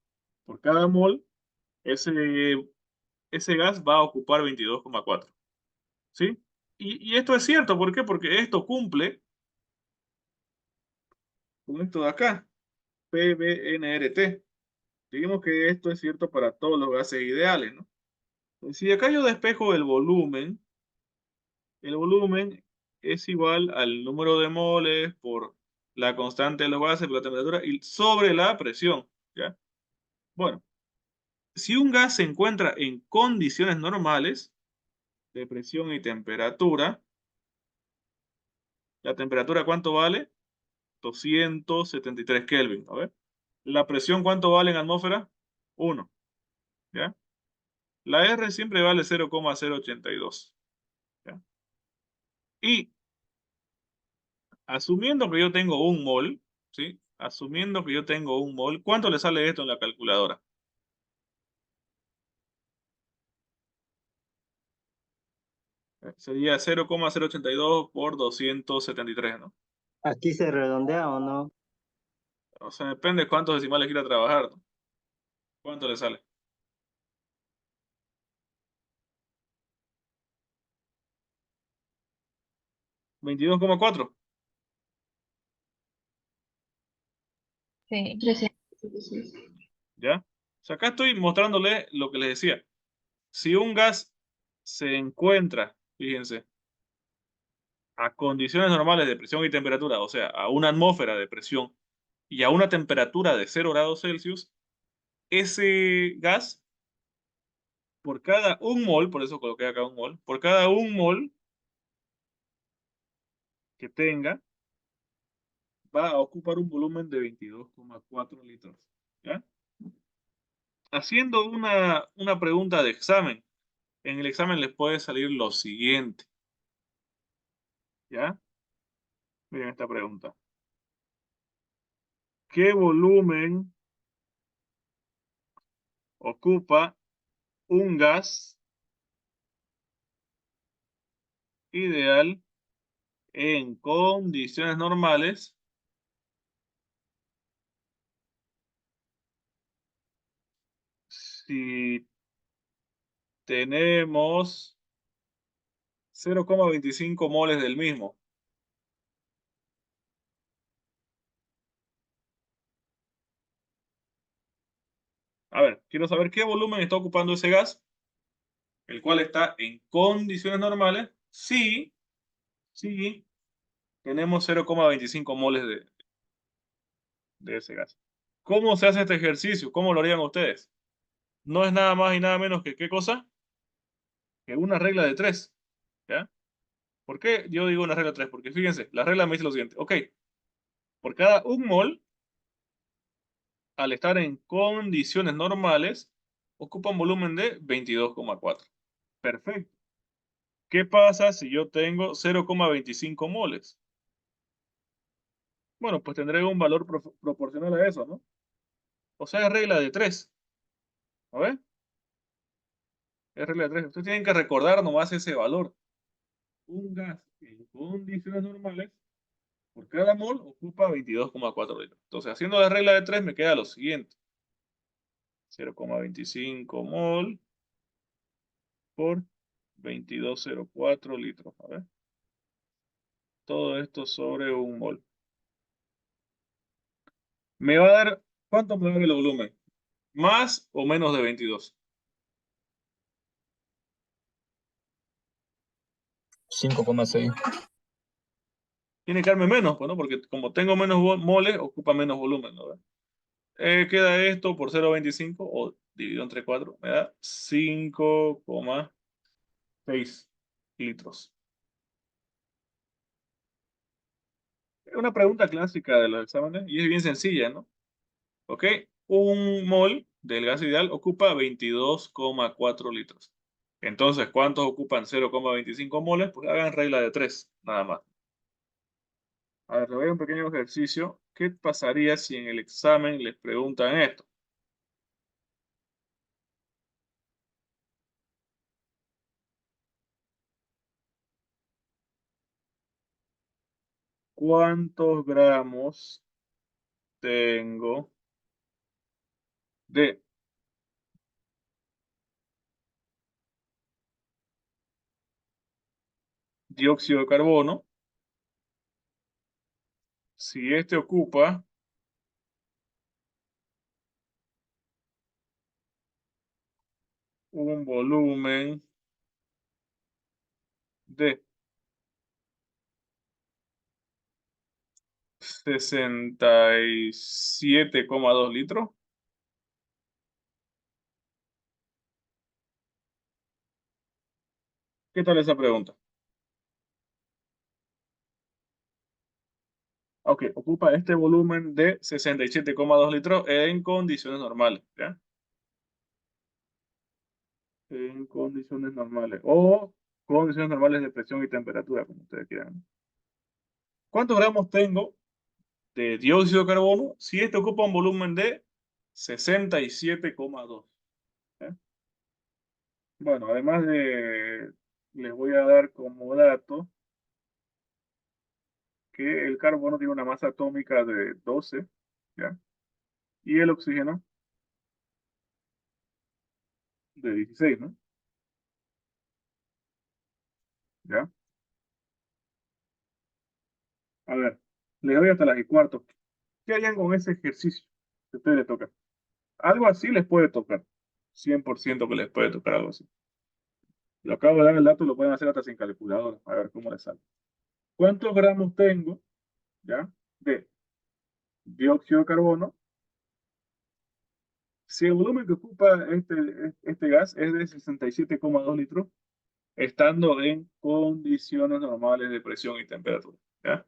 por cada mol, ese, ese gas va a ocupar 22,4. ¿Sí? Y esto es cierto, ¿por qué? Porque esto cumple con esto de acá, PBNRT. Digamos que esto es cierto para todos los gases ideales, ¿no? Entonces, si acá yo despejo el volumen es igual al número de moles por la constante de los gases por la temperatura y sobre la presión, ¿ya? Bueno, si un gas se encuentra en condiciones normales de presión y temperatura, ¿la temperatura cuánto vale? 273 Kelvin, a ver. ¿La presión cuánto vale en atmósfera? 1, ¿ya? La R siempre vale 0,082, ¿ya? Y asumiendo que yo tengo un mol, ¿sí? Asumiendo que yo tengo un mol, ¿cuánto le sale esto en la calculadora? Sería 0,082 por 273, ¿no? ¿Aquí se redondea o no? O sea, depende de cuántos decimales quiera trabajar, ¿no? ¿Cuánto le sale? 22,4, Sí. 376. ¿ya? O sea, acá estoy mostrándole lo que les decía. Si un gas se encuentra, fíjense, a condiciones normales de presión y temperatura, o sea, a una atmósfera de presión y a una temperatura de 0 °C, ese gas, por cada un mol, por eso coloqué acá un mol, por cada un mol que tenga, va a ocupar un volumen de 22,4 litros, ¿ya? Haciendo una pregunta de examen, en el examen les puede salir lo siguiente, ¿ya? Miren esta pregunta. ¿Qué volumen ocupa un gas ideal en condiciones normales si tenemos 0,25 moles del mismo? A ver, quiero saber qué volumen está ocupando ese gas, el cual está en condiciones normales, si tenemos 0,25 moles de ese gas. ¿Cómo se hace este ejercicio? ¿Cómo lo harían ustedes? No es nada más y nada menos que, ¿qué cosa? Que una regla de tres, ¿ya? ¿Por qué yo digo una regla 3? Porque fíjense, la regla me dice lo siguiente. Ok, por cada un mol, al estar en condiciones normales, ocupa un volumen de 22,4. Perfecto. ¿Qué pasa si yo tengo 0,25 moles? Bueno, pues tendré un valor proporcional a eso, ¿no? O sea, es regla de 3. ¿A ver? Es regla de 3. Ustedes tienen que recordar nomás ese valor. Un gas en condiciones normales, por cada mol, ocupa 22,4 litros. Entonces, haciendo la regla de 3, me queda lo siguiente. 0,25 mol por 22,04 litros. A ver. Todo esto sobre un mol. Me va a dar, ¿cuánto me va a dar el volumen? ¿Más o menos de 22? 5,6. Tiene que darme menos, pues, ¿no? Porque como tengo menos moles, ocupa menos volumen, ¿no? Queda esto por 0,25 o dividido entre 4, me da 5,6 litros. Es una pregunta clásica de los exámenes y es bien sencilla, ¿no? ¿Ok? Un mol del gas ideal ocupa 22,4 litros. Entonces, ¿cuántos ocupan 0,25 moles? Pues hagan regla de 3, nada más. A ver, le voy a un pequeño ejercicio. ¿Qué pasaría si en el examen les preguntan esto? ¿Cuántos gramos tengo de dióxido de carbono si este ocupa un volumen de 67,2 litros? ¿Qué tal esa pregunta? Ok, ocupa este volumen de 67,2 litros en condiciones normales, ¿ya? En condiciones normales o condiciones normales de presión y temperatura, como ustedes quieran. ¿Cuántos gramos tengo de dióxido de carbono si este ocupa un volumen de 67,2? ¿Ya? Bueno, además de, les voy a dar como dato que el carbono tiene una masa atómica de 12, ¿ya? Y el oxígeno de 16, ¿no? ¿Ya? A ver, les doy hasta las y cuarto. ¿Qué harían con ese ejercicio que a ustedes les toca? Algo así les puede tocar. 100% que les puede tocar algo así. Lo acabo de dar el dato y lo pueden hacer hasta sin calculadora. A ver cómo les sale. ¿Cuántos gramos tengo, ya, de dióxido de carbono? Si el volumen que ocupa este gas es de 67,2 litros, estando en condiciones normales de presión y temperatura, ¿ya?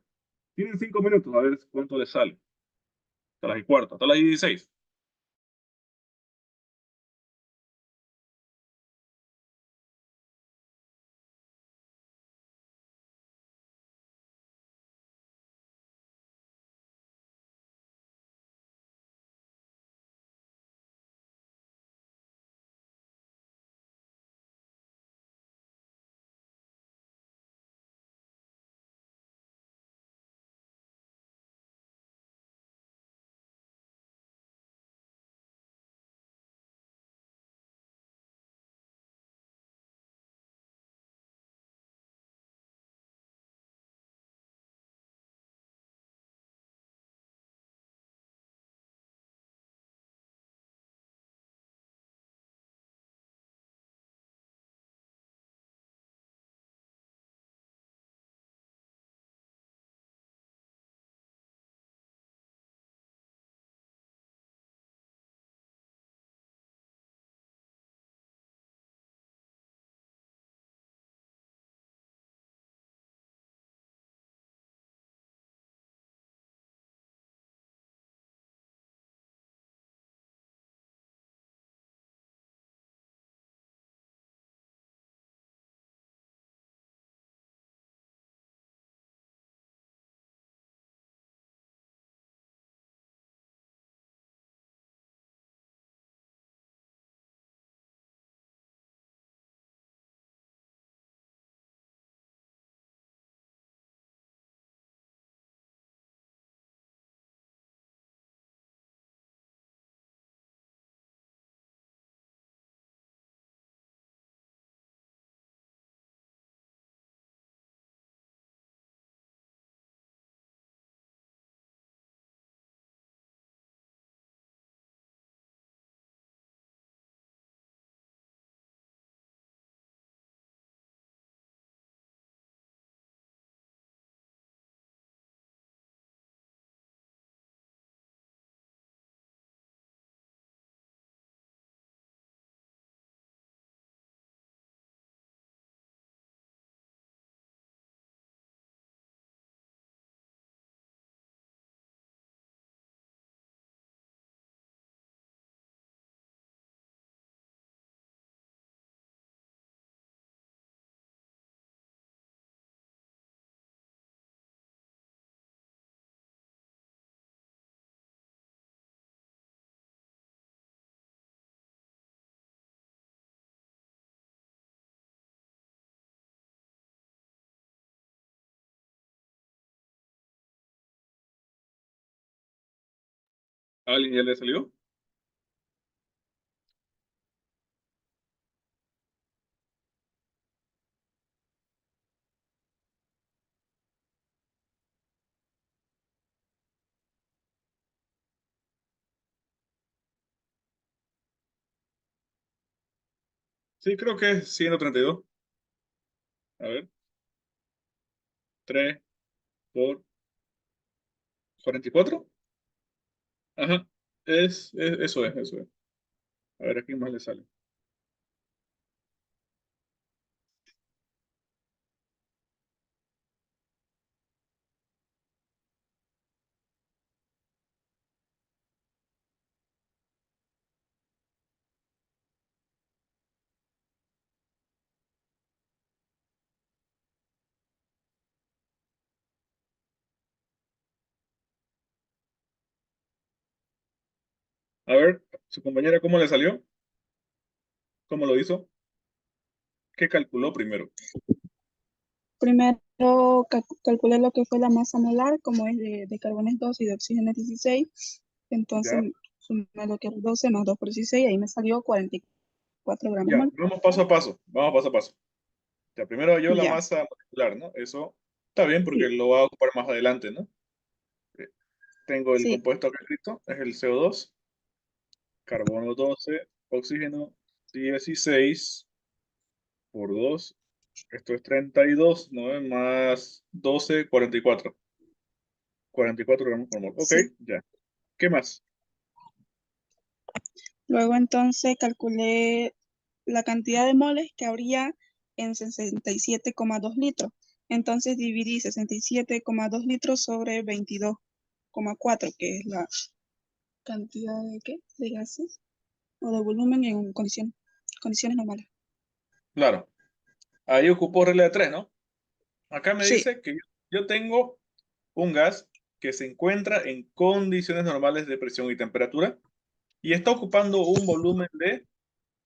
Tienen 5 minutos a ver cuánto les sale. Hasta las y cuarto, hasta las 16. ¿Alguien ya le salió? Sí, creo que es 132. A ver, 3 por 44. Ajá, eso es, eso es. A ver, ¿a quién más le sale? A ver, su compañera, ¿cómo le salió? ¿Cómo lo hizo? ¿Qué calculó primero? Primero calculé lo que fue la masa molar, como es de carbones 2 y de oxígeno 16. Entonces Ya, sumé lo que es 12 más 2 por 16, ahí me salió 44 gramos ya, mol. vamos paso a paso. Vamos paso a paso. Ya, primero yo la Ya, masa molecular, ¿no? Eso está bien porque sí, lo va a ocupar más adelante, ¿no? Eh, Tengo el sí, compuesto acá escrito, es el CO2, carbono 12, oxígeno 16 por 2. Esto es 32, ¿no? Más 12, 44. 44 gramos por mol. Ok, sí. ya. ¿Qué más? Luego entonces calculé la cantidad de moles que habría en 67,2 litros. Entonces dividí 67,2 litros sobre 22,4, que es la cantidad de, ¿qué? De gases o de volumen en condiciones normales. Claro, ahí ocupó regla de 3, ¿no? Acá me Sí, dice que yo tengo un gas que se encuentra en condiciones normales de presión y temperatura y está ocupando un volumen de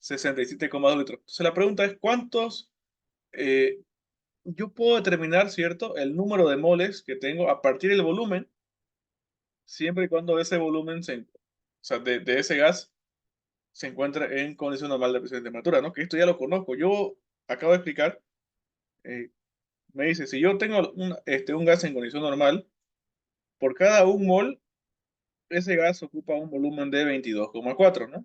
67,2 litros. Entonces la pregunta es, ¿cuántos yo puedo determinar, ¿cierto?, el número de moles que tengo a partir del volumen, siempre y cuando ese volumen, o sea, de ese gas se encuentre en condición normal de presión y temperatura, ¿no? Que esto ya lo conozco. Yo acabo de explicar, eh, me dice, si yo tengo un gas en condición normal, por cada un mol, ese gas ocupa un volumen de 22,4, ¿no?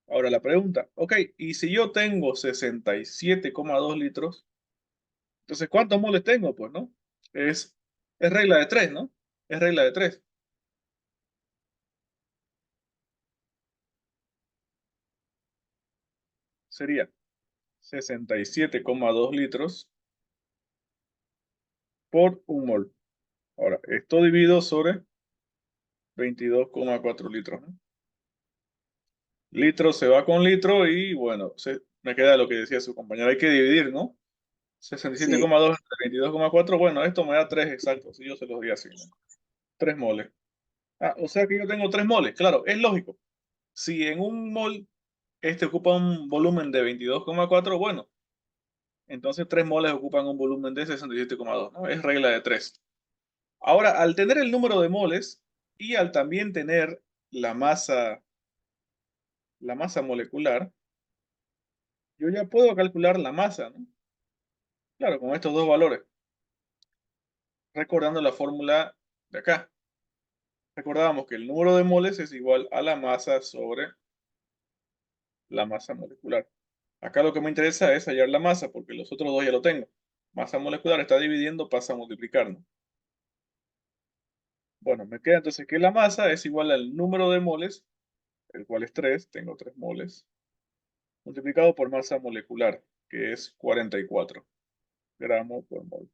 Ahora la pregunta, ok, y si yo tengo 67,2 litros, entonces ¿cuántos moles tengo? Pues, ¿no? Es, es regla de 3, ¿no? Es regla de 3. Sería 67,2 litros por un mol. Ahora, esto dividido sobre 22,4 litros, ¿no? Litro se va con litro y bueno, me queda lo que decía su compañero, hay que dividir, ¿no? sí. 67,2 entre 22,4, bueno, esto me da 3 exactos, si yo se los di así, ¿no? 3 moles. Ah, o sea que yo tengo 3 moles, claro, es lógico. Si en un mol este ocupa un volumen de 22,4, bueno, entonces 3 moles ocupan un volumen de 67,2, ¿no? Es regla de 3. Ahora, al tener el número de moles y al también tener la masa molecular, yo ya puedo calcular la masa, ¿no? Claro, con estos dos valores, recordando la fórmula de acá. Recordábamos que el número de moles es igual a la masa sobre la masa molecular. Acá lo que me interesa es hallar la masa, porque los otros dos ya lo tengo. Masa molecular está dividiendo, pasa a multiplicar, ¿no? Bueno, me queda entonces que la masa es igual al número de moles, el cual es 3, tengo 3 moles, multiplicado por masa molecular, que es 44 gramos por mol.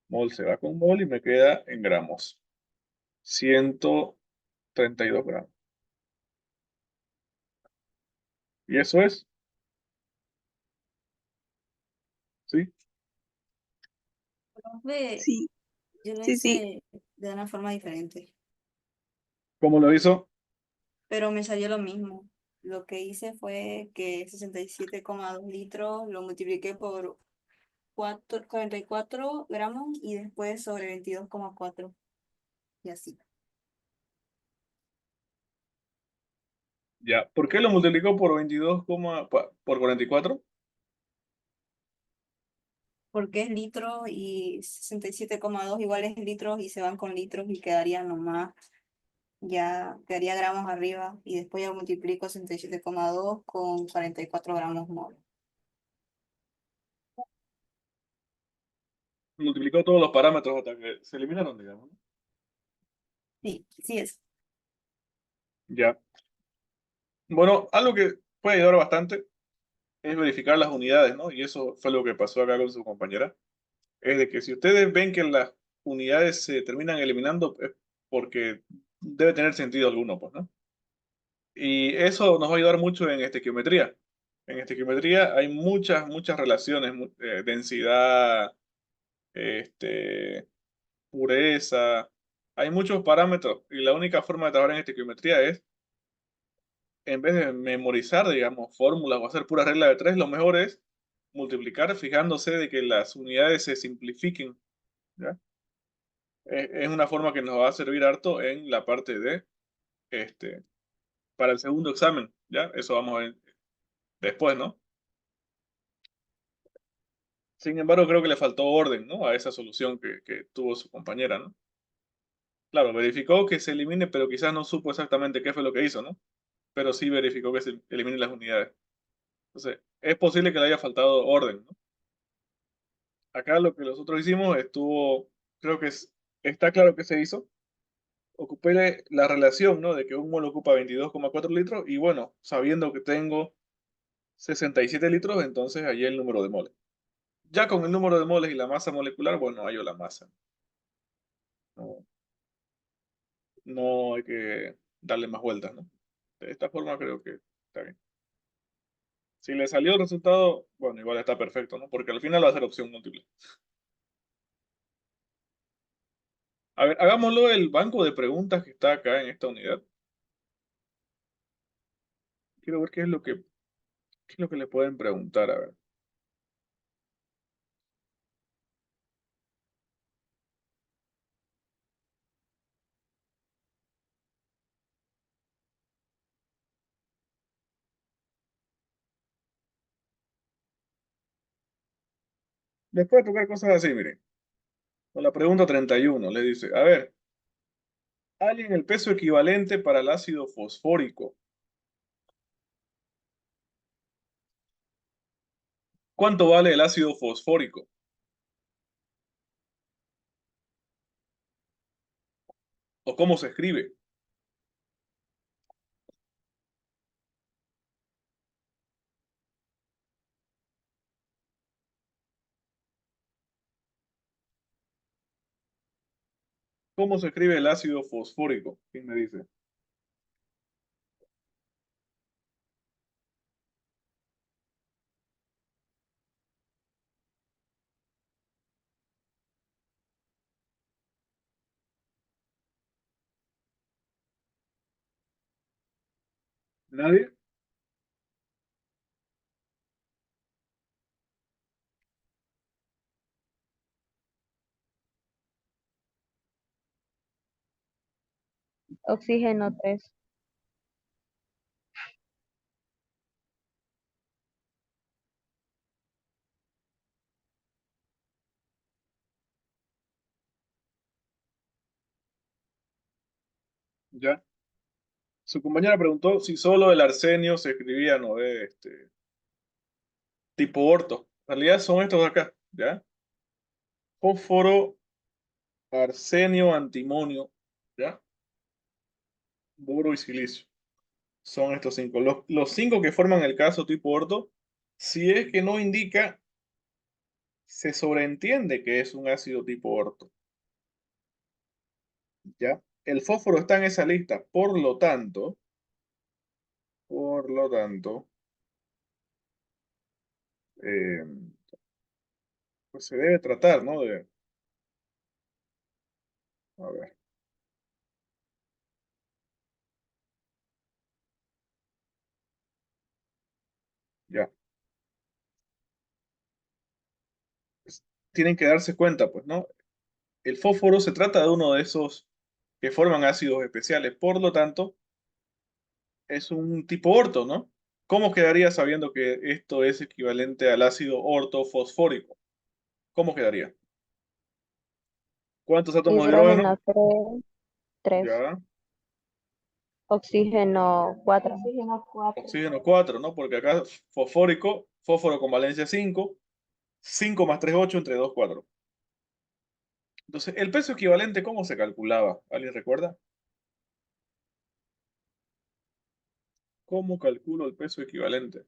Mol se va con mol y me queda en gramos. 132 gramos. Y eso es, ¿sí? Profe, Sí, yo lo sí, sí. hice de una forma diferente, ¿Cómo lo hizo? pero me salió lo mismo. Lo que hice fue que 67,2 litros lo multipliqué por 44 gramos y después sobre 22,4 y así. Ya. ¿Por qué lo multiplicó por 22, por 44? Porque es litro y 67,2 iguales litros y se van con litros y quedarían nomás, ya quedaría gramos arriba y después ya multiplico 67,2 con 44 gramos mol. Multiplicó todos los parámetros hasta que se eliminaron, digamos, ¿no? Sí, sí es. Ya. Bueno, algo que puede ayudar bastante es verificar las unidades, ¿no? Y eso fue lo que pasó acá con su compañera. Es de que si ustedes ven que las unidades se terminan eliminando, es porque debe tener sentido alguno, pues, ¿no? Y eso nos va a ayudar mucho en estequiometría. En estequiometría hay muchas relaciones, densidad, este, pureza, hay muchos parámetros y la única forma de trabajar en estequiometría es, en vez de memorizar, digamos, fórmulas o hacer pura regla de tres, lo mejor es multiplicar fijándose de que las unidades se simplifiquen, ¿ya? Es una forma que nos va a servir harto en la parte de, este, para el segundo examen, ¿ya? Eso vamos a ver después, ¿no? Sin embargo, creo que le faltó orden, ¿no? A esa solución que tuvo su compañera, ¿no? Claro, verificó que se elimine, pero quizás no supo exactamente qué fue lo que hizo, ¿no? Pero sí verificó que se eliminen las unidades. Entonces, es posible que le haya faltado orden, ¿no? Acá lo que nosotros hicimos estuvo, creo que está claro que se hizo. Ocupé la relación, ¿no? De que un mol ocupa 22,4 litros y bueno, sabiendo que tengo 67 litros, entonces hallé el número de moles. Ya con el número de moles y la masa molecular, bueno, hallo la masa. No, no hay que darle más vueltas, ¿no? De esta forma creo que está bien. Si le salió el resultado, bueno, igual está perfecto, ¿no? Porque al final va a ser opción múltiple. A ver, hagámoslo el banco de preguntas que está acá en esta unidad. Quiero ver qué es lo que le pueden preguntar, a ver. Les puede tocar cosas así, miren. Con la pregunta 31 le dice, a ver, hallen el peso equivalente para el ácido fosfórico. ¿Cuánto vale el ácido fosfórico? ¿O cómo se escribe? ¿Cómo se escribe el ácido fosfórico? ¿Quién me dice? ¿Nadie? Oxígeno 3. Ya. Su compañera preguntó si solo el arsenio se escribía, no de tipo orto. En realidad son estos de acá, ¿ya? Fósforo, arsenio, antimonio, ¿ya? Boro y silicio. Son estos cinco. Los cinco que forman el caso tipo orto, si es que no indica, se sobreentiende que es un ácido tipo orto, ¿ya? El fósforo está en esa lista, por lo tanto, eh, pues se debe tratar, ¿no? A ver, ya. Pues, tienen que darse cuenta, pues, ¿no? El fósforo se trata de uno de esos que forman ácidos especiales, por lo tanto, es un tipo orto, ¿no? ¿Cómo quedaría sabiendo que esto es equivalente al ácido ortofosfórico? ¿Cómo quedaría? ¿Cuántos átomos de hidrógeno? Hidrógeno 3, Ya, oxígeno 4. Oxígeno 4. oxígeno 4, ¿no? Porque acá fosfórico, fósforo con valencia 5, 5 más 3, 8, entre 2, 4. Entonces, ¿el peso equivalente cómo se calculaba? ¿Alguien recuerda? ¿Cómo calculo el peso equivalente?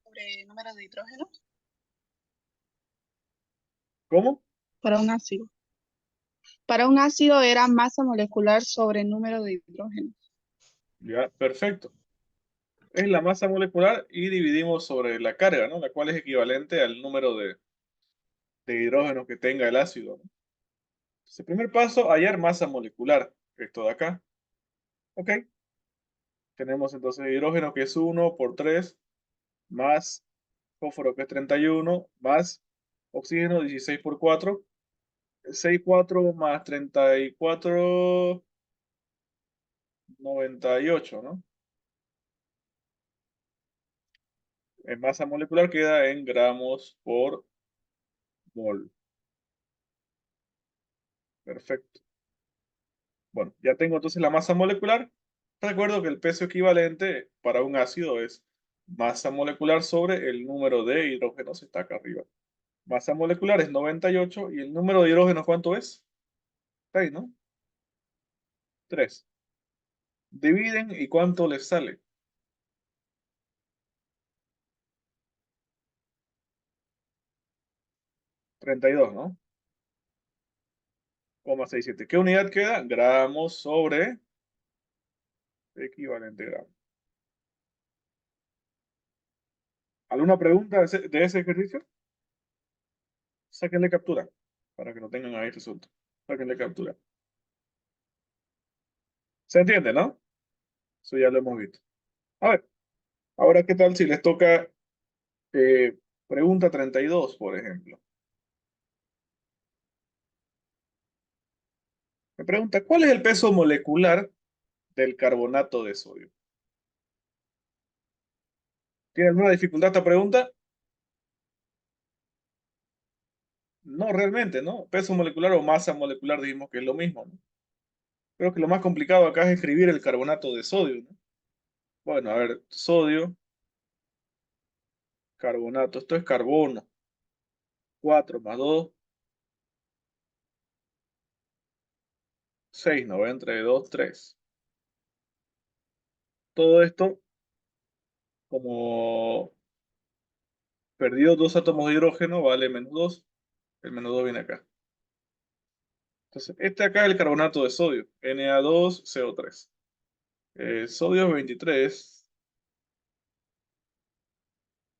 Sobre número de hidrógeno ¿Cómo? para un ácido. Para un ácido era masa molecular sobre número de hidrógeno. Ya, perfecto. Es la masa molecular y dividimos sobre la carga, ¿no? La cual es equivalente al número de hidrógeno que tenga el ácido, ¿no? Entonces, el primer paso, hallar masa molecular. Esto de acá. Ok. Tenemos entonces hidrógeno que es 1 por 3, más fósforo que es 31, más oxígeno 16 por 4, 6, 4 más 34, 98, ¿no? En masa molecular queda en gramos por mol. Perfecto. Bueno, ya tengo entonces la masa molecular. Recuerdo que el peso equivalente para un ácido es masa molecular sobre el número de hidrógenos, está acá arriba. Masa molecular es 98 y el número de hidrógenos, ¿cuánto es? 6, ¿no? 3. Dividen y ¿cuánto les sale? 32, ¿no? 0,67. ¿Qué unidad queda? Gramos sobre equivalente gramo. ¿Alguna pregunta de ese ejercicio? Sáquenle captura para que lo tengan ahí resuelto. Sáquenle captura. ¿Se entiende, no? Eso ya lo hemos visto. A ver, ahora, ¿qué tal si les toca pregunta 32, por ejemplo? Me pregunta, ¿cuál es el peso molecular del carbonato de sodio? ¿Tiene alguna dificultad esta pregunta? No, realmente, ¿no? Peso molecular o masa molecular dijimos que es lo mismo, ¿no? Creo que lo más complicado acá es escribir el carbonato de sodio, ¿no? Bueno, a ver, sodio, carbonato, esto es carbono. 4 más 2, 6, ¿no? Entre 2, 3. Todo esto, como perdió 2 átomos de hidrógeno, vale menos 2. El menos 2 viene acá. Entonces, este acá es el carbonato de sodio, Na2CO3. Sodio es 23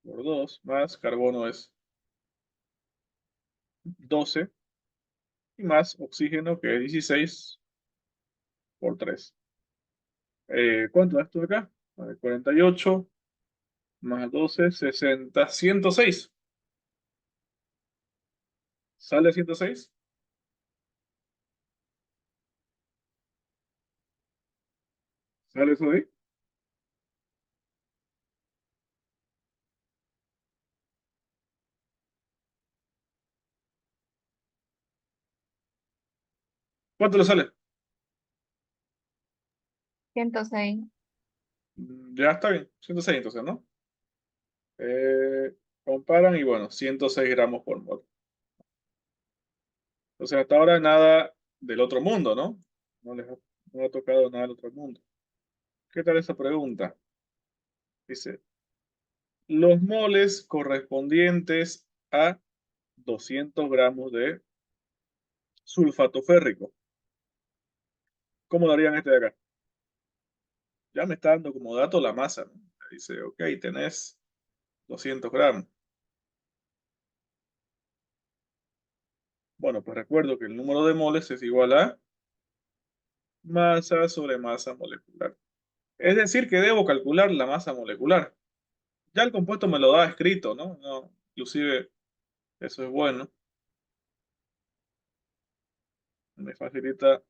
por 2, más carbono es 12, y más oxígeno que es 16 por 3. ¿Cuánto es esto de acá? A ver, 48 más 12, 60, 106. ¿Sale 106? ¿Sale eso de ahí? ¿Cuánto le sale? 106. Ya está bien, 106 entonces, ¿no? Eh, comparan y bueno, 106 gramos por mol. Entonces hasta ahora nada del otro mundo, ¿no? No ha tocado nada del otro mundo. ¿Qué tal esa pregunta? Dice, los moles correspondientes a 200 gramos de sulfato férrico. ¿Cómo darían este de acá? Ya me está dando como dato la masa, ¿no? Dice, ok, tenés 200 gramos. Bueno, pues recuerdo que el número de moles es igual a masa sobre masa molecular. Es decir, que debo calcular la masa molecular. Ya el compuesto me lo da escrito, ¿no? No, inclusive eso es bueno. Me facilita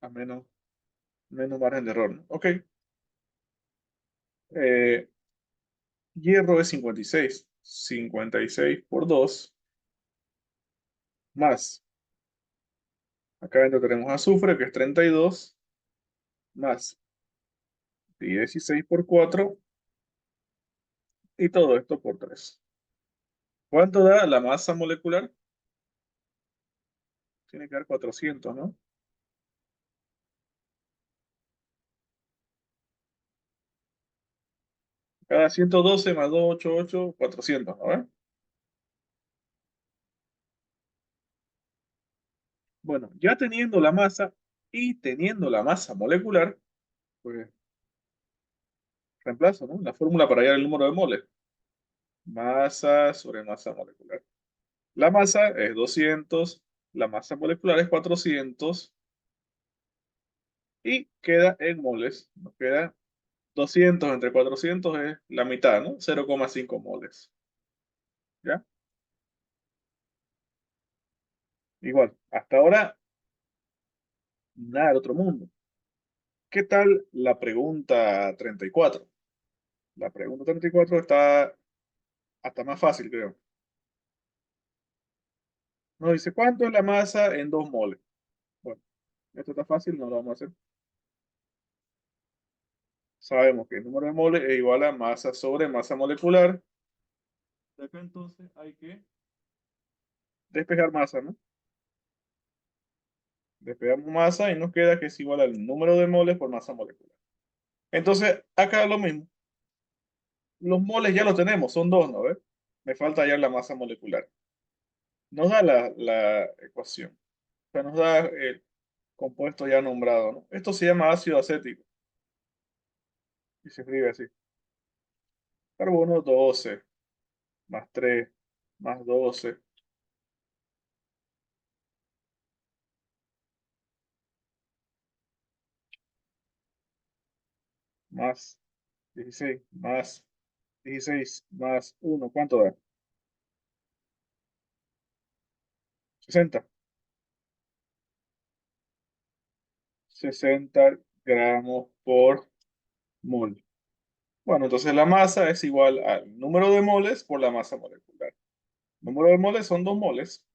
a menos margen de error, ¿no? Ok. Hierro es 56. 56 por 2 más. Acá adentro tenemos azufre, que es 32, más 16 por 4 y todo esto por 3. ¿Cuánto da la masa molecular? Tiene que dar 400, ¿no? Cada 112 más 288, 400, ¿no? Bueno, ya teniendo la masa y teniendo la masa molecular, pues reemplazo, ¿no? La fórmula para hallar el número de moles. Masa sobre masa molecular. La masa es 200, la masa molecular es 400 y queda en moles. Nos queda 200 entre 400 es la mitad, ¿no? 0,5 moles. ¿Ya? Igual, hasta ahora, nada del otro mundo. ¿Qué tal la pregunta 34? La pregunta 34 está hasta más fácil, creo. Nos dice, ¿cuánto es la masa en 2 moles? Bueno, esto está fácil, no lo vamos a hacer. Sabemos que el número de moles es igual a masa sobre masa molecular. De acá entonces hay que despejar masa, ¿no? Despejamos masa y nos queda que es igual al número de moles por masa molecular. Entonces, acá lo mismo. Los moles ya los tenemos, son 2, ¿no ves? Me falta ya la masa molecular. Nos da la ecuación. O sea, nos da el compuesto ya nombrado, ¿no? Esto se llama ácido acético. Y se escribe así. Carbono 12 más 3 más 12 más 16 más 16 más 1. ¿Cuánto da? 60. 60 gramos por mol. Bueno, entonces la masa es igual al número de moles por la masa molecular. El número de moles son 2 moles.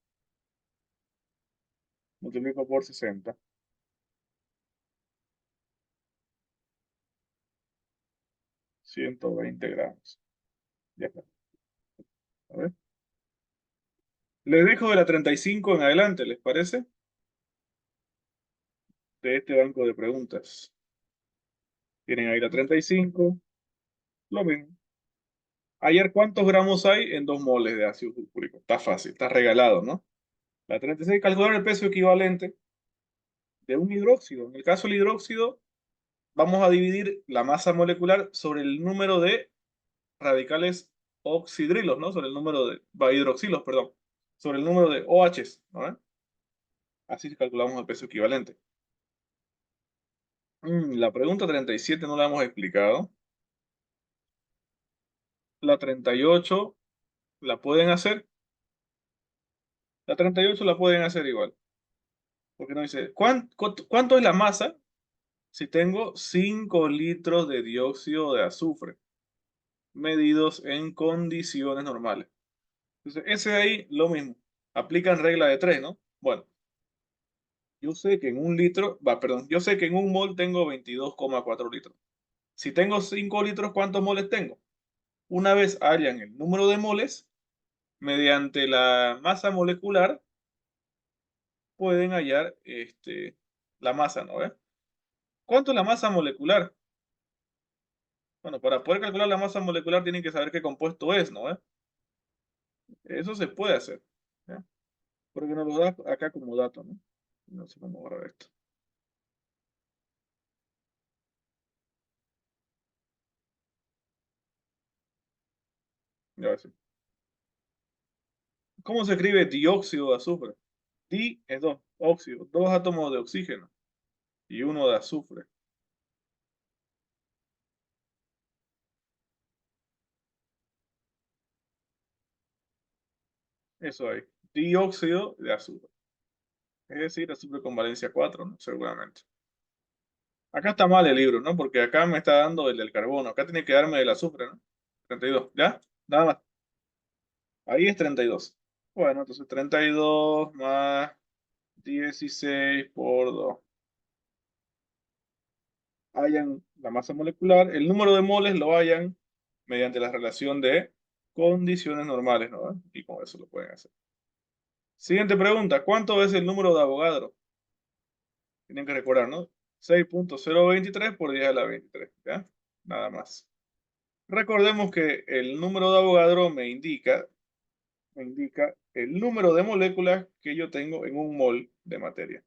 Multiplico por 60. 120 gramos. Ya está. A ver. Les dejo de la 35 en adelante, ¿les parece? De este banco de preguntas. Tienen ahí la 35. Lo mismo. Ayer, ¿cuántos gramos hay en 2 moles de ácido sulfúrico? Está fácil, está regalado, ¿no? La 36, calcular el peso equivalente de un hidróxido. En el caso del hidróxido, vamos a dividir la masa molecular sobre el número de radicales oxidrilos, ¿no? Sobre el número de hidroxilos, perdón. Sobre el número de OHs, ¿no? Así calculamos el peso equivalente. La pregunta 37 no la hemos explicado. La 38 la pueden hacer. La 38 la pueden hacer igual. Porque nos dice, ¿cuánto es la masa si tengo 5 litros de dióxido de azufre medidos en condiciones normales? Entonces, ese de ahí lo mismo. Aplican regla de 3, ¿no? Bueno, yo sé que en un litro, perdón, yo sé que en un mol tengo 22,4 litros. Si tengo 5 litros, ¿cuántos moles tengo? Una vez hallan el número de moles, mediante la masa molecular, pueden hallar la masa, ¿no? ¿Cuánto es la masa molecular? Bueno, para poder calcular la masa molecular tienen que saber qué compuesto es, ¿no? Eso se puede hacer, ¿ya? Porque nos lo da acá como dato, ¿no? No sé cómo borrar esto. Ya sí. ¿Cómo se escribe dióxido de azufre? Di es 2, óxido, 2 átomos de oxígeno y 1 de azufre. Eso hay. Dióxido de azufre. Es decir, azufre con valencia 4, ¿no? Seguramente. Acá está mal el libro, ¿no? Porque acá me está dando el del carbono. Acá tiene que darme el azufre, ¿no? 32. ¿Ya? Nada más. Ahí es 32. Bueno, entonces 32 más 16 por 2. Hallan la masa molecular. El número de moles lo hallan mediante la relación de condiciones normales, ¿no? Y con eso lo pueden hacer. Siguiente pregunta. ¿Cuánto es el número de Avogadro? Tienen que recordar, ¿no? 6.023 por 10 a la 23, ¿ya? Nada más. Recordemos que el número de Avogadro me indica el número de moléculas que yo tengo en un mol de materia.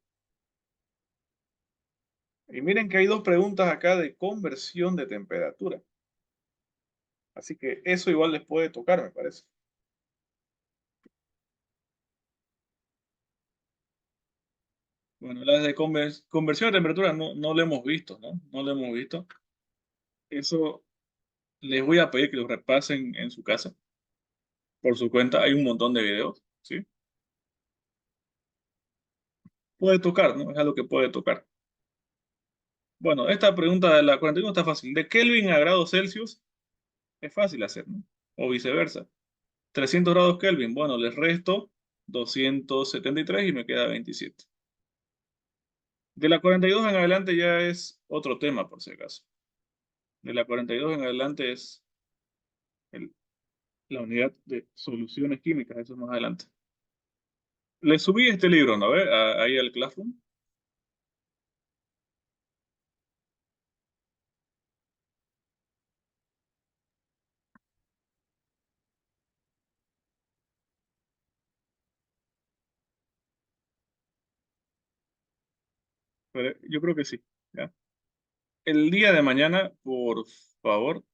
Y miren que hay dos preguntas acá de conversión de temperatura. Así que eso igual les puede tocar, me parece. Bueno, las de conversión de temperatura no lo hemos visto, ¿no? No lo hemos visto. Eso les voy a pedir que lo repasen en su casa. Por su cuenta, hay un montón de videos, ¿sí? Puede tocar, ¿no? Es algo que puede tocar. Bueno, esta pregunta de la 41 está fácil. De Kelvin a grados Celsius es fácil hacer, ¿no? O viceversa. 300 grados Kelvin, bueno, les resto 273 y me queda 27. De la 42 en adelante ya es otro tema, por si acaso. De la 42 en adelante es el- la unidad de soluciones químicas, eso es más adelante. Le subí este libro, ¿no ve? Ahí al Classroom. Pero yo creo que sí, ¿ya? El día de mañana, por favor,